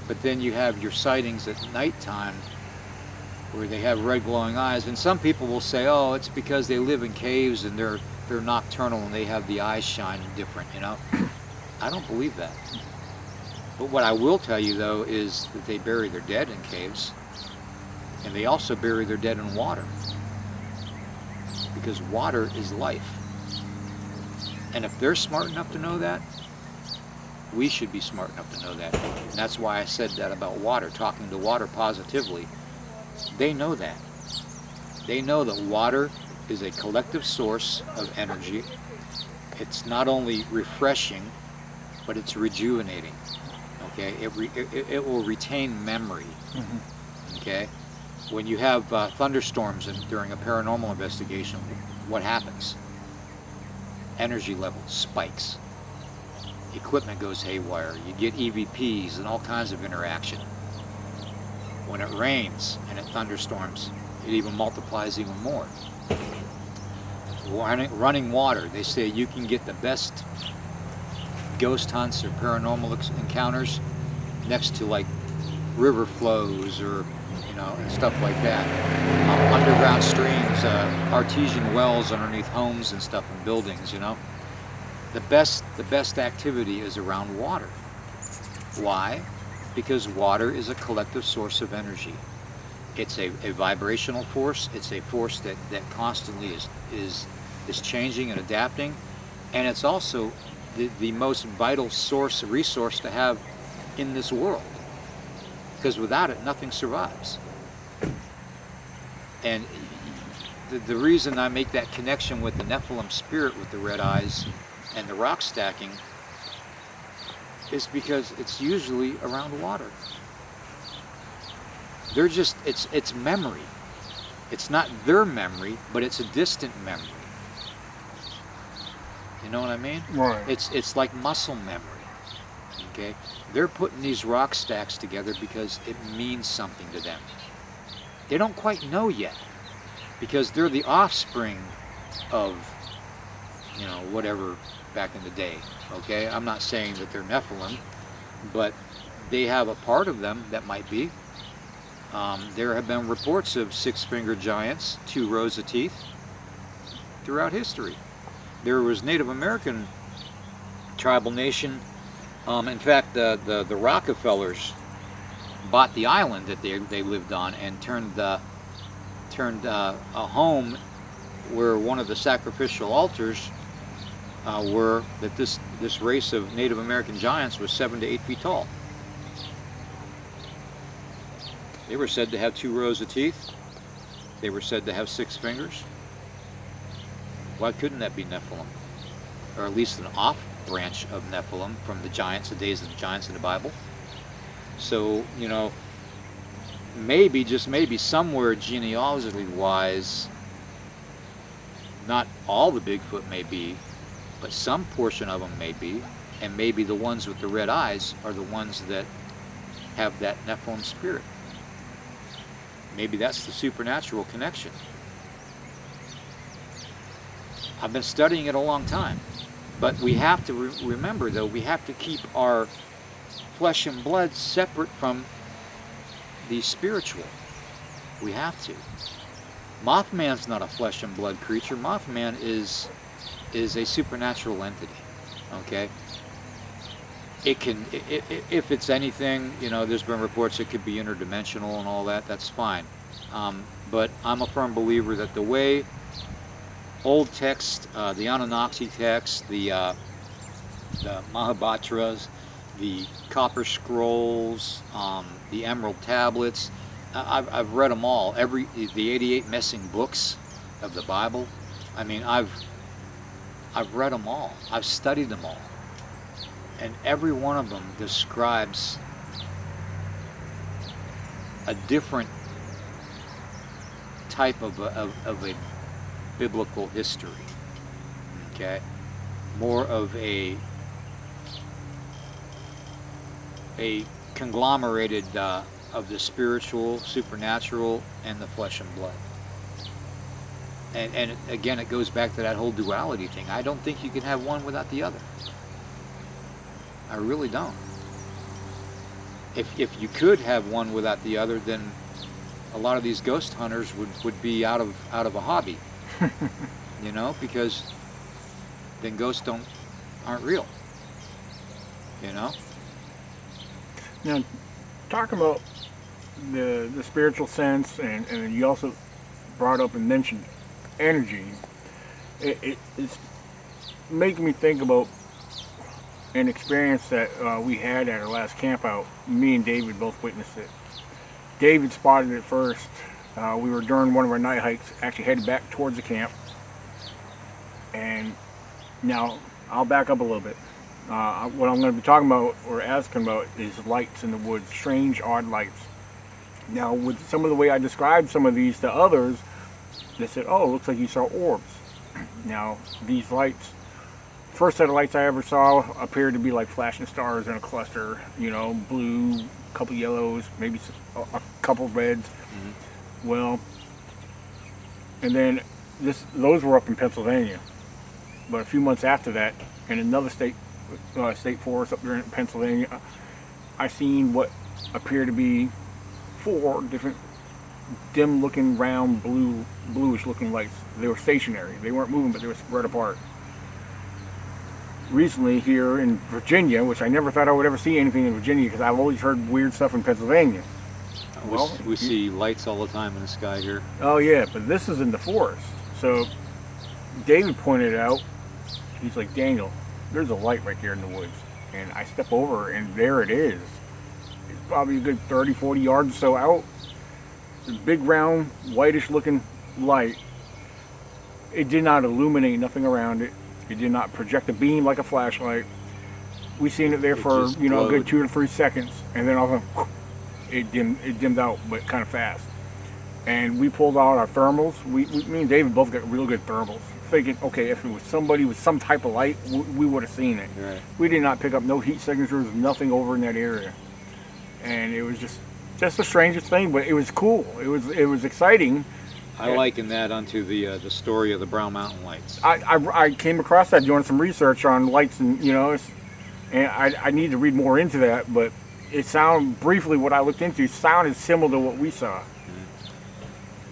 But then you have your sightings at nighttime where they have red glowing eyes, and some people will say, oh, it's because they live in caves and they're nocturnal and they have the eyes shine different, you know. I don't believe that. But what I will tell you though is that they bury their dead in caves, and they also bury their dead in water, because water is life. And if they're smart enough to know that, we should be smart enough to know that. And that's why I said that about water, talking to water positively. They know that. They know that water is a collective source of energy. It's not only refreshing, but it's rejuvenating. Okay, it will retain memory. Mm-hmm. Okay, when you have thunderstorms during a paranormal investigation, what happens? Energy level spikes. Equipment goes haywire. You get EVPs and all kinds of interaction. When it rains and it thunderstorms, it even multiplies even more. Running water, they say you can get the best ghost hunts or paranormal encounters next to like river flows or, you know, and stuff like that. Underground streams, artesian wells underneath homes and stuff and buildings, you know. The best activity is around water. Why? Because water is a collective source of energy. It's a vibrational force. It's a force that constantly is changing and adapting, and it's also the most vital resource to have in this world. Because without it, nothing survives. And the reason I make that connection with the Nephilim spirit with the red eyes and the rock stacking is because it's usually around water. They're just, it's memory. It's not their memory, but it's a distant memory. You know what I mean? Right. It's like muscle memory. Okay? They're putting these rock stacks together because it means something to them. They don't quite know yet, because they're the offspring of, you know, whatever back in the day. Okay? I'm not saying that they're Nephilim, but they have a part of them that might be. There have been reports of six-fingered giants, 2 rows of teeth, throughout history. There was Native American tribal nation. In fact, the Rockefellers bought the island that they lived on and turned a home where one of the sacrificial altars were that this race of Native American giants was 7 to 8 feet tall. They were said to have 2 rows of teeth. They were said to have 6 fingers. Why couldn't that be Nephilim? Or at least an off branch of Nephilim from the giants, the days of the giants in the Bible. So, you know, maybe, just maybe, somewhere genealogically wise, not all the Bigfoot may be, but some portion of them may be, and maybe the ones with the red eyes are the ones that have that Nephilim spirit. Maybe that's the supernatural connection. I've been studying it a long time, but we have to remember, though, we have to keep our flesh and blood separate from the spiritual. We have to. Mothman's not a flesh and blood creature. Mothman is a supernatural entity. Okay. It can, if it's anything, you know, there's been reports it could be interdimensional and all that. That's fine. But I'm a firm believer that the way old text, the Anunnaki text, the Mahabharatras, the Copper Scrolls, the Emerald Tablets, I've read them all. The 88 missing books of the Bible. I mean, I've read them all. I've studied them all, and every one of them describes a different type of a biblical history. Okay, more of a conglomerated of the spiritual, supernatural, and the flesh and blood. And again, it goes back to that whole duality thing. I don't think you can have one without the other. I really don't. If you could have one without the other, then a lot of these ghost hunters would be out of a hobby. You know, because then ghosts aren't real. You know? Now, talking about the spiritual sense, and you also brought up and mentioned energy, it's making me think about an experience that we had at our last camp out. Me and David both witnessed it. David spotted it first. We were during one of our night hikes, actually headed back towards the camp. And now, I'll back up a little bit. What I'm going to be talking about or asking about is lights in the woods, strange, odd lights. Now, with some of the way I described some of these to others, they said, oh, it looks like you saw orbs. Now, these lights, first set of lights I ever saw appeared to be like flashing stars in a cluster, you know, blue, a couple yellows, maybe a couple reds. Mm-hmm. Well, and then those were up in Pennsylvania. But a few months after that, in another state forest up there in Pennsylvania, I seen what appeared to be 4 different dim-looking, round, bluish-looking lights. They were stationary. They weren't moving, but they were spread apart. Recently, here in Virginia, which I never thought I would ever see anything in Virginia, because I've always heard weird stuff in Pennsylvania. Well, we see lights all the time in the sky here. Oh yeah, but this is in the forest. So David pointed out, he's like, Daniel, there's a light right here in the woods. And I step over, and there it is. It's probably a good 30, 40 yards or so out. This big, round, whitish looking light. It did not illuminate nothing around it. It did not project a beam like a flashlight. We seen it there for, you know, a good 2 to 3 seconds. And then all of a sudden, it dimmed out, but kind of fast. And we pulled out our thermals. Me and David both got real good thermals. Thinking, okay, if it was somebody with some type of light, we would have seen it. Right. We did not pick up no heat signatures, nothing over in that area. And it was just the strangest thing, but it was cool. It was exciting. I liken that onto the story of the Brown Mountain Lights. I came across that doing some research on lights, and you know, and I need to read more into that, but it sounded, briefly what I looked into, sounded similar to what we saw.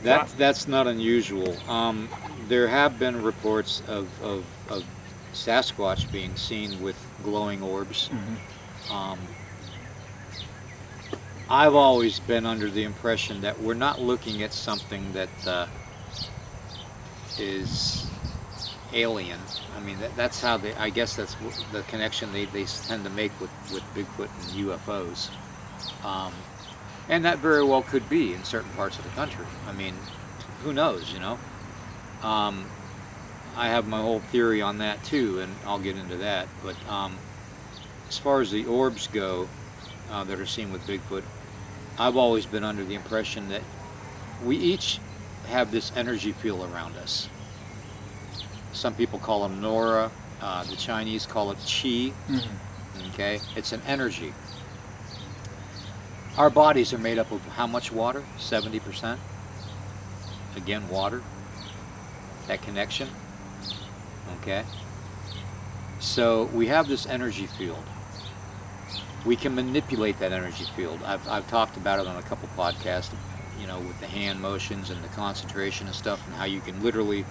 That's not unusual. There have been reports of Sasquatch being seen with glowing orbs. Mm-hmm. I've always been under the impression that we're not looking at something that is alien. I mean, that's how they, I guess that's the connection they tend to make with Bigfoot and UFOs. And that very well could be in certain parts of the country. I mean, who knows, you know? I have my whole theory on that too, and I'll get into that. But as far as the orbs go that are seen with Bigfoot, I've always been under the impression that we each have this energy field around us. Some people call them Nora. The Chinese call it Qi. Okay, it's an energy. Our bodies are made up of how much water? 70%. Again, water. That connection. Okay. So we have this energy field. We can manipulate that energy field. I've talked about it on a couple podcasts, you know, with the hand motions and the concentration and stuff, and how you can literally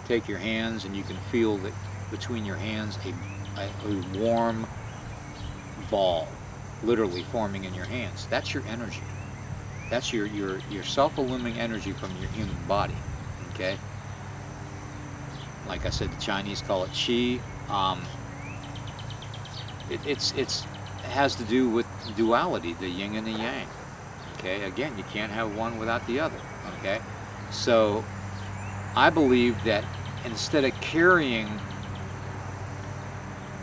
take your hands and you can feel that between your hands a warm ball literally forming in your hands. That's your energy. That's your self-illuming energy from your human body. Okay. Like I said, the Chinese call it Qi. It has to do with duality, the yin and the yang. Okay, again, you can't have one without the other. Okay, so I believe that instead of carrying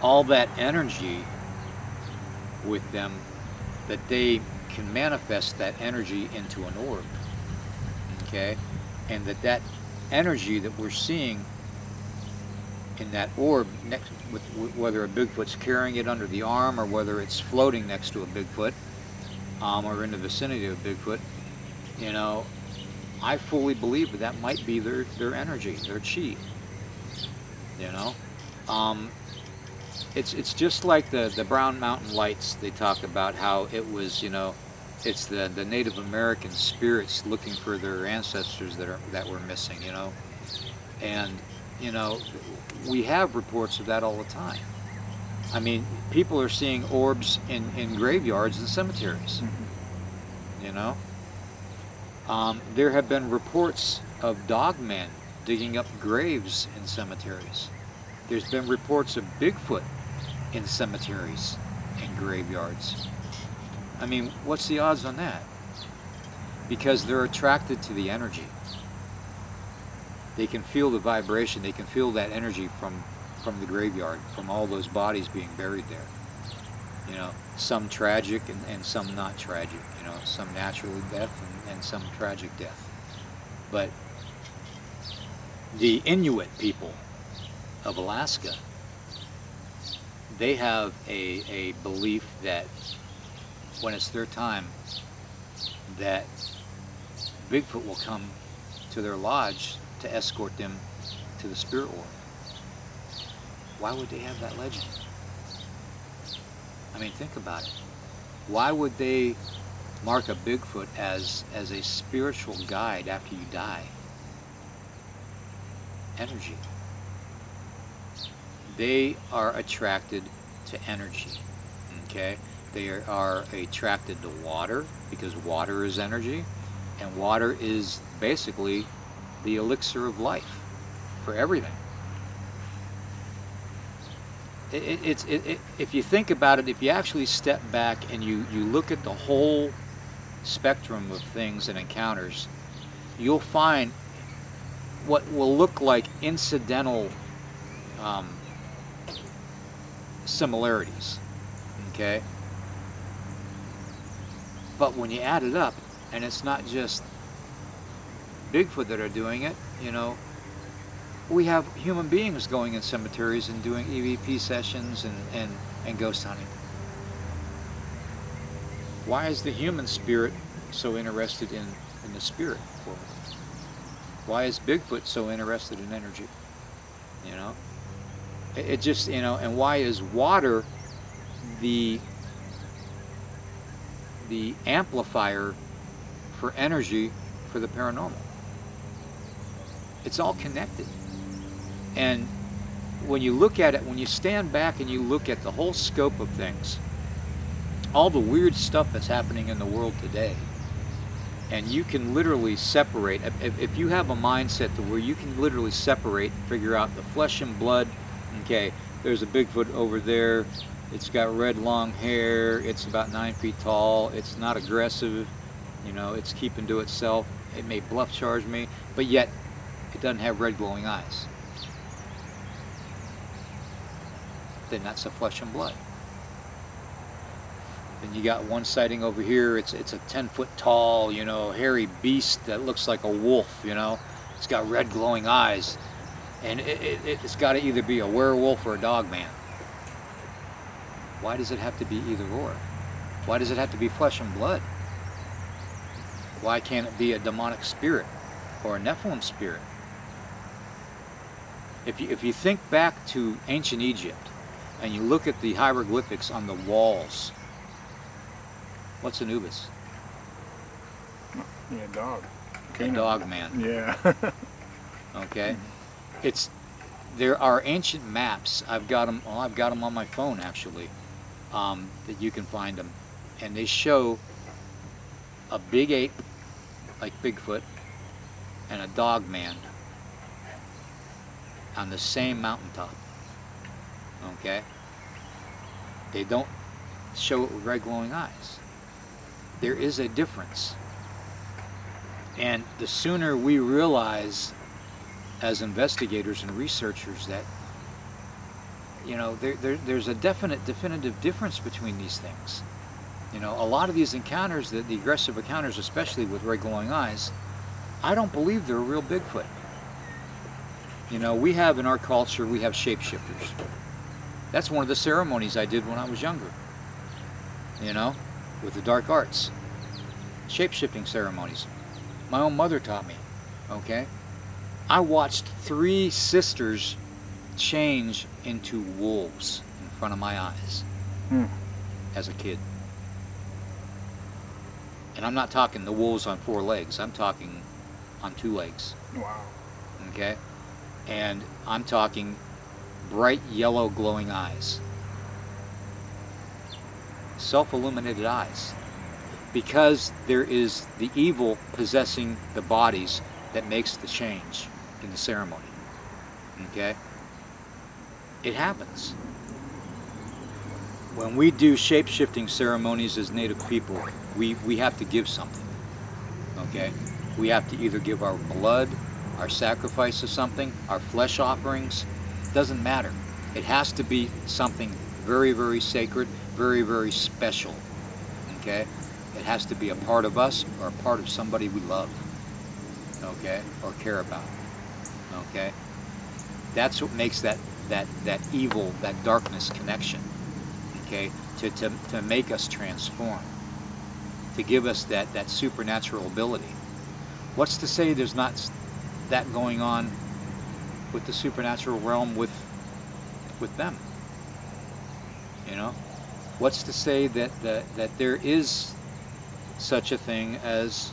all that energy with them, that they can manifest that energy into an orb. Okay, and that energy that we're seeing in that orb, next with whether a Bigfoot's carrying it under the arm or whether it's floating next to a Bigfoot, or in the vicinity of Bigfoot, you know, I fully believe that might be their energy, their Qi. You know, it's just like the Brown Mountain Lights. They talk about how it was, you know, it's the Native American spirits looking for their ancestors that were missing. You know, and you know, we have reports of that all the time. I mean, people are seeing orbs in graveyards and cemeteries. You know, there have been reports of dogmen digging up graves in cemeteries. There's been reports of Bigfoot in cemeteries and graveyards. I mean, what's the odds on that? Because they're attracted to the energy. They can feel the vibration, they can feel that energy from the graveyard, from all those bodies being buried there. You know, some tragic and some not tragic, you know, some natural death and some tragic death. But the Inuit people of Alaska, they have a belief that when it's their time, that Bigfoot will come to their lodge to escort them to the spirit world. Why would they have that legend? I mean, think about it. Why would they mark a Bigfoot as a spiritual guide after you die? Energy. They are attracted to energy. Okay? They are attracted to water because water is energy, and water is basically the elixir of life for everything. If you think about it, if you actually step back and you look at the whole spectrum of things and encounters, you'll find what will look like incidental similarities. Okay? But when you add it up, and it's not just Bigfoot that are doing it, you know, we have human beings going in cemeteries and doing EVP sessions and ghost hunting. Why is the human spirit so interested in the spirit world? Why is Bigfoot so interested in energy? You know, it just, you know, and why is water the amplifier for energy for the paranormal? It's all connected. And when you look at it, when you stand back and you look at the whole scope of things, all the weird stuff that's happening in the world today, And you can literally separate, if you have a mindset to where you can literally separate, figure out the flesh and blood. Okay, there's a Bigfoot over there. It's got red long hair. It's about 9 feet tall. It's not aggressive. You know, it's keeping to itself. It may bluff charge me, but yet it doesn't have red glowing eyes. Then that's a flesh and blood. Then you got one sighting over here. It's a 10-foot tall, you know, hairy beast that looks like a wolf. You know, it's got red glowing eyes, and it's got to either be a werewolf or a dog man. Why does it have to be either or? Why does it have to be flesh and blood? Why can't it be a demonic spirit or a Nephilim spirit? If you think back to ancient Egypt and you look at the hieroglyphics on the walls, what's Anubis? Yeah, dog. A dog man. Yeah. Okay. There are ancient maps. I've got them. Well, I've got them on my phone actually. That you can find them, and they show a big ape, like Bigfoot, and a dog man on the same mountaintop. Okay. They don't show it with red glowing eyes. There is a difference. And the sooner we realize as investigators and researchers that, you know, there's a definitive difference between these things. You know, a lot of these encounters, the aggressive encounters, especially with red glowing eyes, I don't believe they're a real Bigfoot. You know, we have in our culture, we have shapeshifters. That's one of the ceremonies I did when I was younger. You know, with the dark arts. Shape-shifting ceremonies. My own mother taught me, okay? I watched 3 sisters change into wolves in front of my eyes as a kid. And I'm not talking the wolves on 4 legs. I'm talking on 2 legs. Wow. Okay? And I'm talking bright yellow glowing eyes. Self-illuminated eyes. Because there is the evil possessing the bodies that makes the change in the ceremony. Okay? It happens. When we do shape-shifting ceremonies as Native people, we have to give something. Okay? We have to either give our blood, our sacrifice of something, our flesh offerings. Doesn't matter. It has to be something very, very sacred, very, very special. Okay? It has to be a part of us or a part of somebody we love. Okay? Or care about. Okay? That's what makes that evil, that darkness connection. Okay? To make us transform. To give us that supernatural ability. What's to say there's not that going on with the supernatural realm with them? You know? What's to say that there is such a thing as,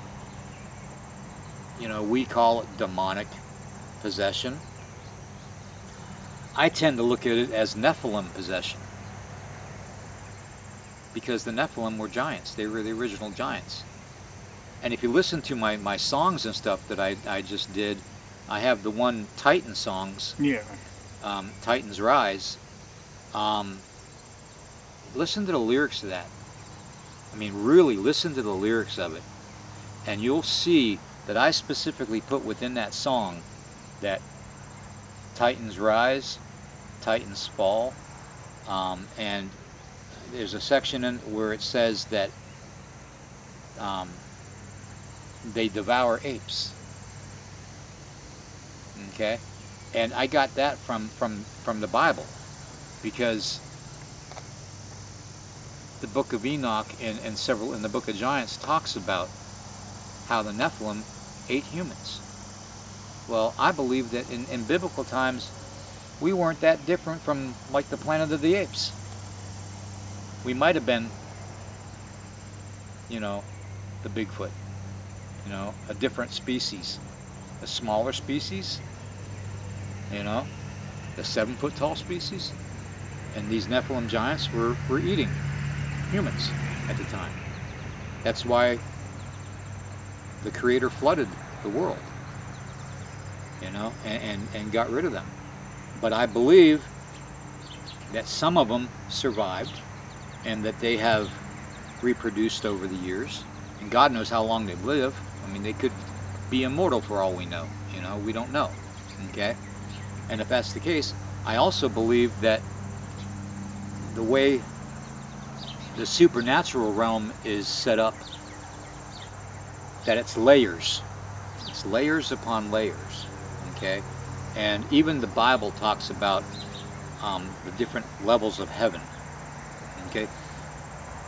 you know, we call it demonic possession. I tend to look at it as Nephilim possession. Because the Nephilim were giants. They were the original giants. And if you listen to my songs and stuff that I just did, I have the one Titan songs. Yeah. Titans Rise. Listen to the lyrics to that. I mean, really listen to the lyrics of it. And you'll see that I specifically put within that song that Titans rise, Titans fall. And there's a section in where it says that they devour apes. Okay? And I got that from the Bible, because the book of Enoch and several in the book of Giants talks about how the Nephilim ate humans. Well, I believe that in biblical times we weren't that different from like the Planet of the Apes. We might have been, you know, the Bigfoot, you know, a different species, a smaller species, you know, the 7-foot tall species. And these Nephilim giants were eating humans at the time. That's why the Creator flooded the world, and got rid of them. But I believe that some of them survived, and that they have reproduced over the years, and God knows how long they live. I mean, they could be immortal for all we know. We don't know. Okay? And if that's the case, I also believe that the way the supernatural realm is set up, that it's layers. It's layers upon layers. Okay? And even the Bible talks about the different levels of heaven. Okay?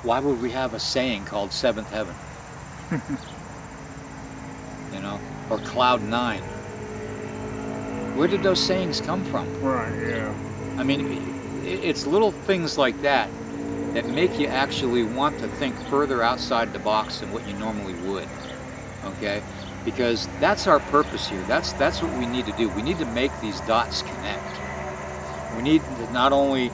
Why would we have a saying called seventh heaven? Or cloud 9? Where did those sayings come from? Right, yeah. I mean, it's little things like that that make you actually want to think further outside the box than what you normally would. Okay? Because that's our purpose here. That's what we need to do. We need to make these dots connect. We need to not only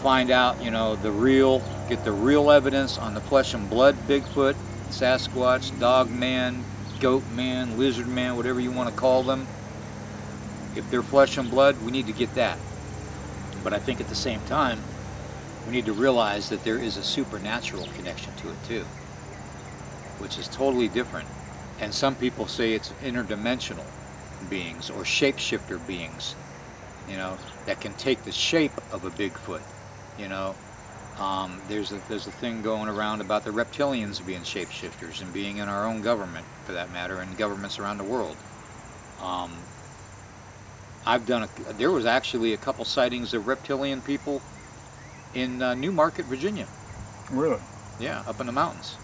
find out, get the real evidence on the flesh and blood Bigfoot, Sasquatch, Dog Man, Goat Man, Lizard Man, whatever you want to call them. If they're flesh and blood, we need to get that. But I think at the same time, we need to realize that there is a supernatural connection to it too, which is totally different. And some people say it's interdimensional beings or shapeshifter beings, that can take the shape of a Bigfoot. There's a thing going around about the reptilians being shapeshifters and being in our own government, for that matter, and governments around the world. There was actually a couple sightings of reptilian people in Newmarket, Virginia. Really? Yeah, up in the mountains,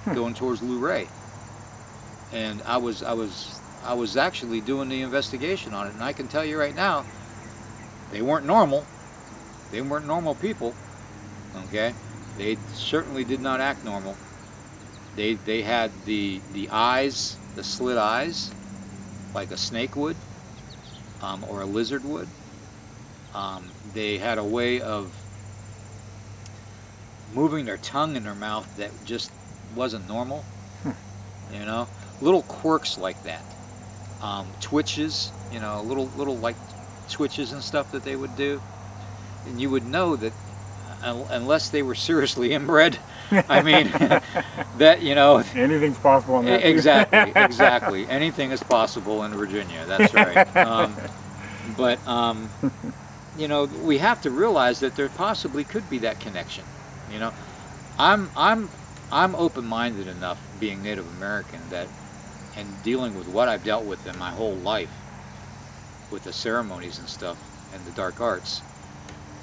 going towards Luray. And I was actually doing the investigation on it, and I can tell you right now, they weren't normal. They weren't normal people. Okay, they certainly did not act normal. They had the eyes, the slit eyes, like a snake would, or a lizard would. They had a way of moving their tongue in their mouth that just wasn't normal. Little quirks like that. Twitches, little like twitches and stuff that they would do, and you would know that. Unless they were seriously inbred, I mean, that anything's possible on that. Exactly. Anything is possible in Virginia. That's right. But we have to realize that there possibly could be that connection. I'm open-minded enough, being Native American, that, and dealing with what I've dealt with in my whole life, with the ceremonies and stuff and the dark arts,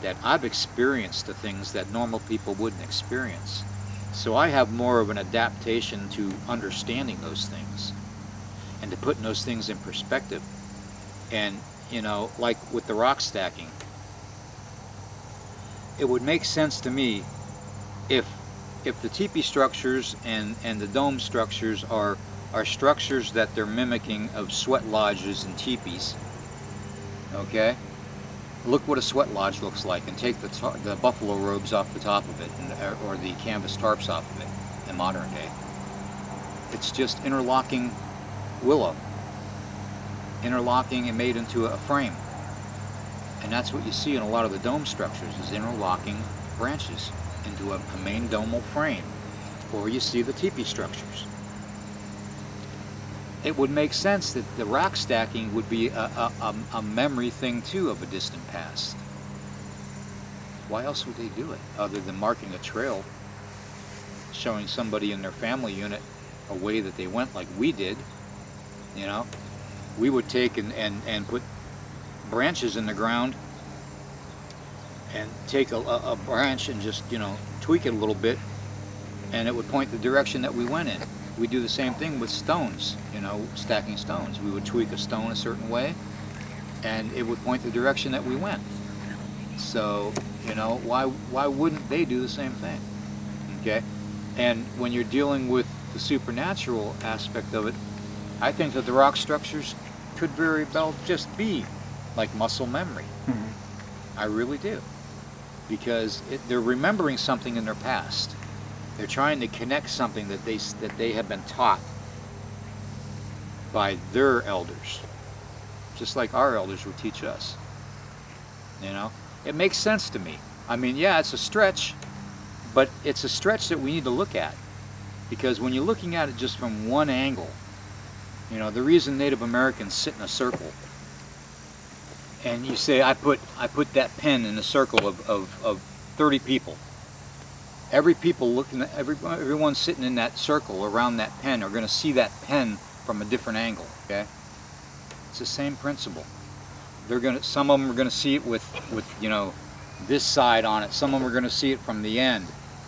that I've experienced the things that normal people wouldn't experience. So I have more of an adaptation to understanding those things and to putting those things in perspective. And, like with the rock stacking, it would make sense to me if the teepee structures and the dome structures are structures that they're mimicking of sweat lodges and teepees. Okay? Look what a sweat lodge looks like, and take the buffalo robes off the top of it, or the canvas tarps off of it in modern day. It's just interlocking willow. Interlocking and made into a frame. And that's what you see in a lot of the dome structures, is interlocking branches into a main domal frame. Or you see the teepee structures. It would make sense that the rock stacking would be a memory thing too of a distant past. Why else would they do it other than marking a trail, showing somebody in their family unit a way that they went, like we did? We would take and put branches in the ground and take a branch and just tweak it a little bit, and it would point the direction that we went in. We do the same thing with stones, stacking stones. We would tweak a stone a certain way, and it would point the direction that we went. So, why wouldn't they do the same thing? Okay? And when you're dealing with the supernatural aspect of it, I think that the rock structures could very well just be like muscle memory. Mm-hmm. I really do. Because they're remembering something in their past. They're trying to connect something that they have been taught by their elders, just like our elders would teach us. You know, it makes sense to me. I mean, yeah, it's a stretch, but it's a stretch that we need to look at, because when you're looking at it just from one angle, you know, the reason Native Americans sit in a circle, and you say, I put that pen in a circle of 30 people. Every people looking at everyone sitting in that circle around that pen are going to see that pen from a different angle. Okay, it's the same principle. Some of them are going to see it with you know, this side on it. Some of them are going to see it from the end.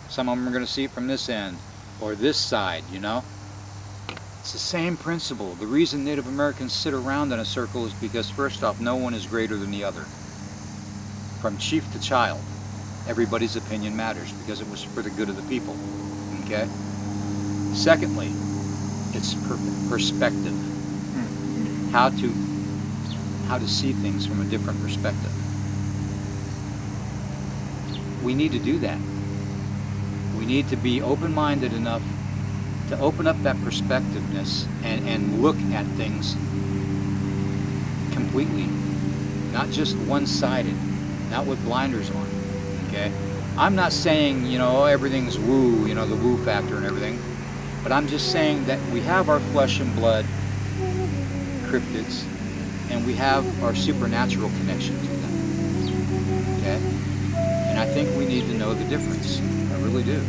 Some of them are going to see it from this end or this side. You know, it's the same principle. The reason Native Americans sit around in a circle is because, first off, no one is greater than the other. From chief to child, everybody's opinion matters because it was for the good of the people. Okay. Secondly, it's perspective. How to see things from a different perspective. We need to do that. We need to be open-minded enough to open up that perspectiveness and look at things completely, not just one-sided, not with blinders on. Okay, I'm not saying, you know, everything's woo, you know, the woo factor and everything, but I'm just saying that we have our flesh and blood cryptids, and we have our supernatural connection to them. Okay, and I think we need to know the difference. I really do.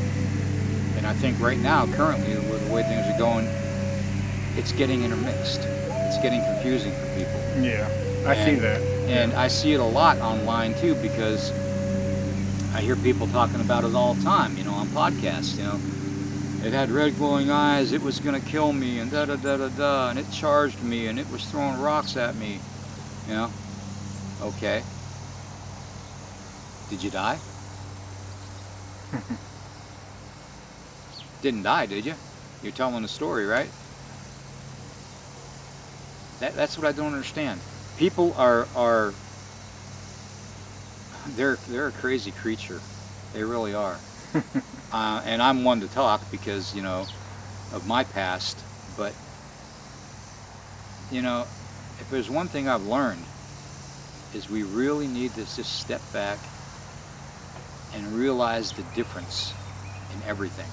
And I think right now, currently, with the way things are going, it's getting intermixed. It's getting confusing for people. Yeah, I see that. And I see it a lot online too, because I hear people talking about it all the time, you know, on podcasts. You know, it had red glowing eyes, it was going to kill me, and da-da-da-da-da, and it charged me, and it was throwing rocks at me. You know, okay. Did you die? Didn't die, did you? You're telling a story, right? That's what I don't understand. People they're a crazy creature. They really are. And I'm one to talk because, you know, of my past. But, you know, if there's one thing I've learned, is we really need to just step back and realize the difference in everything.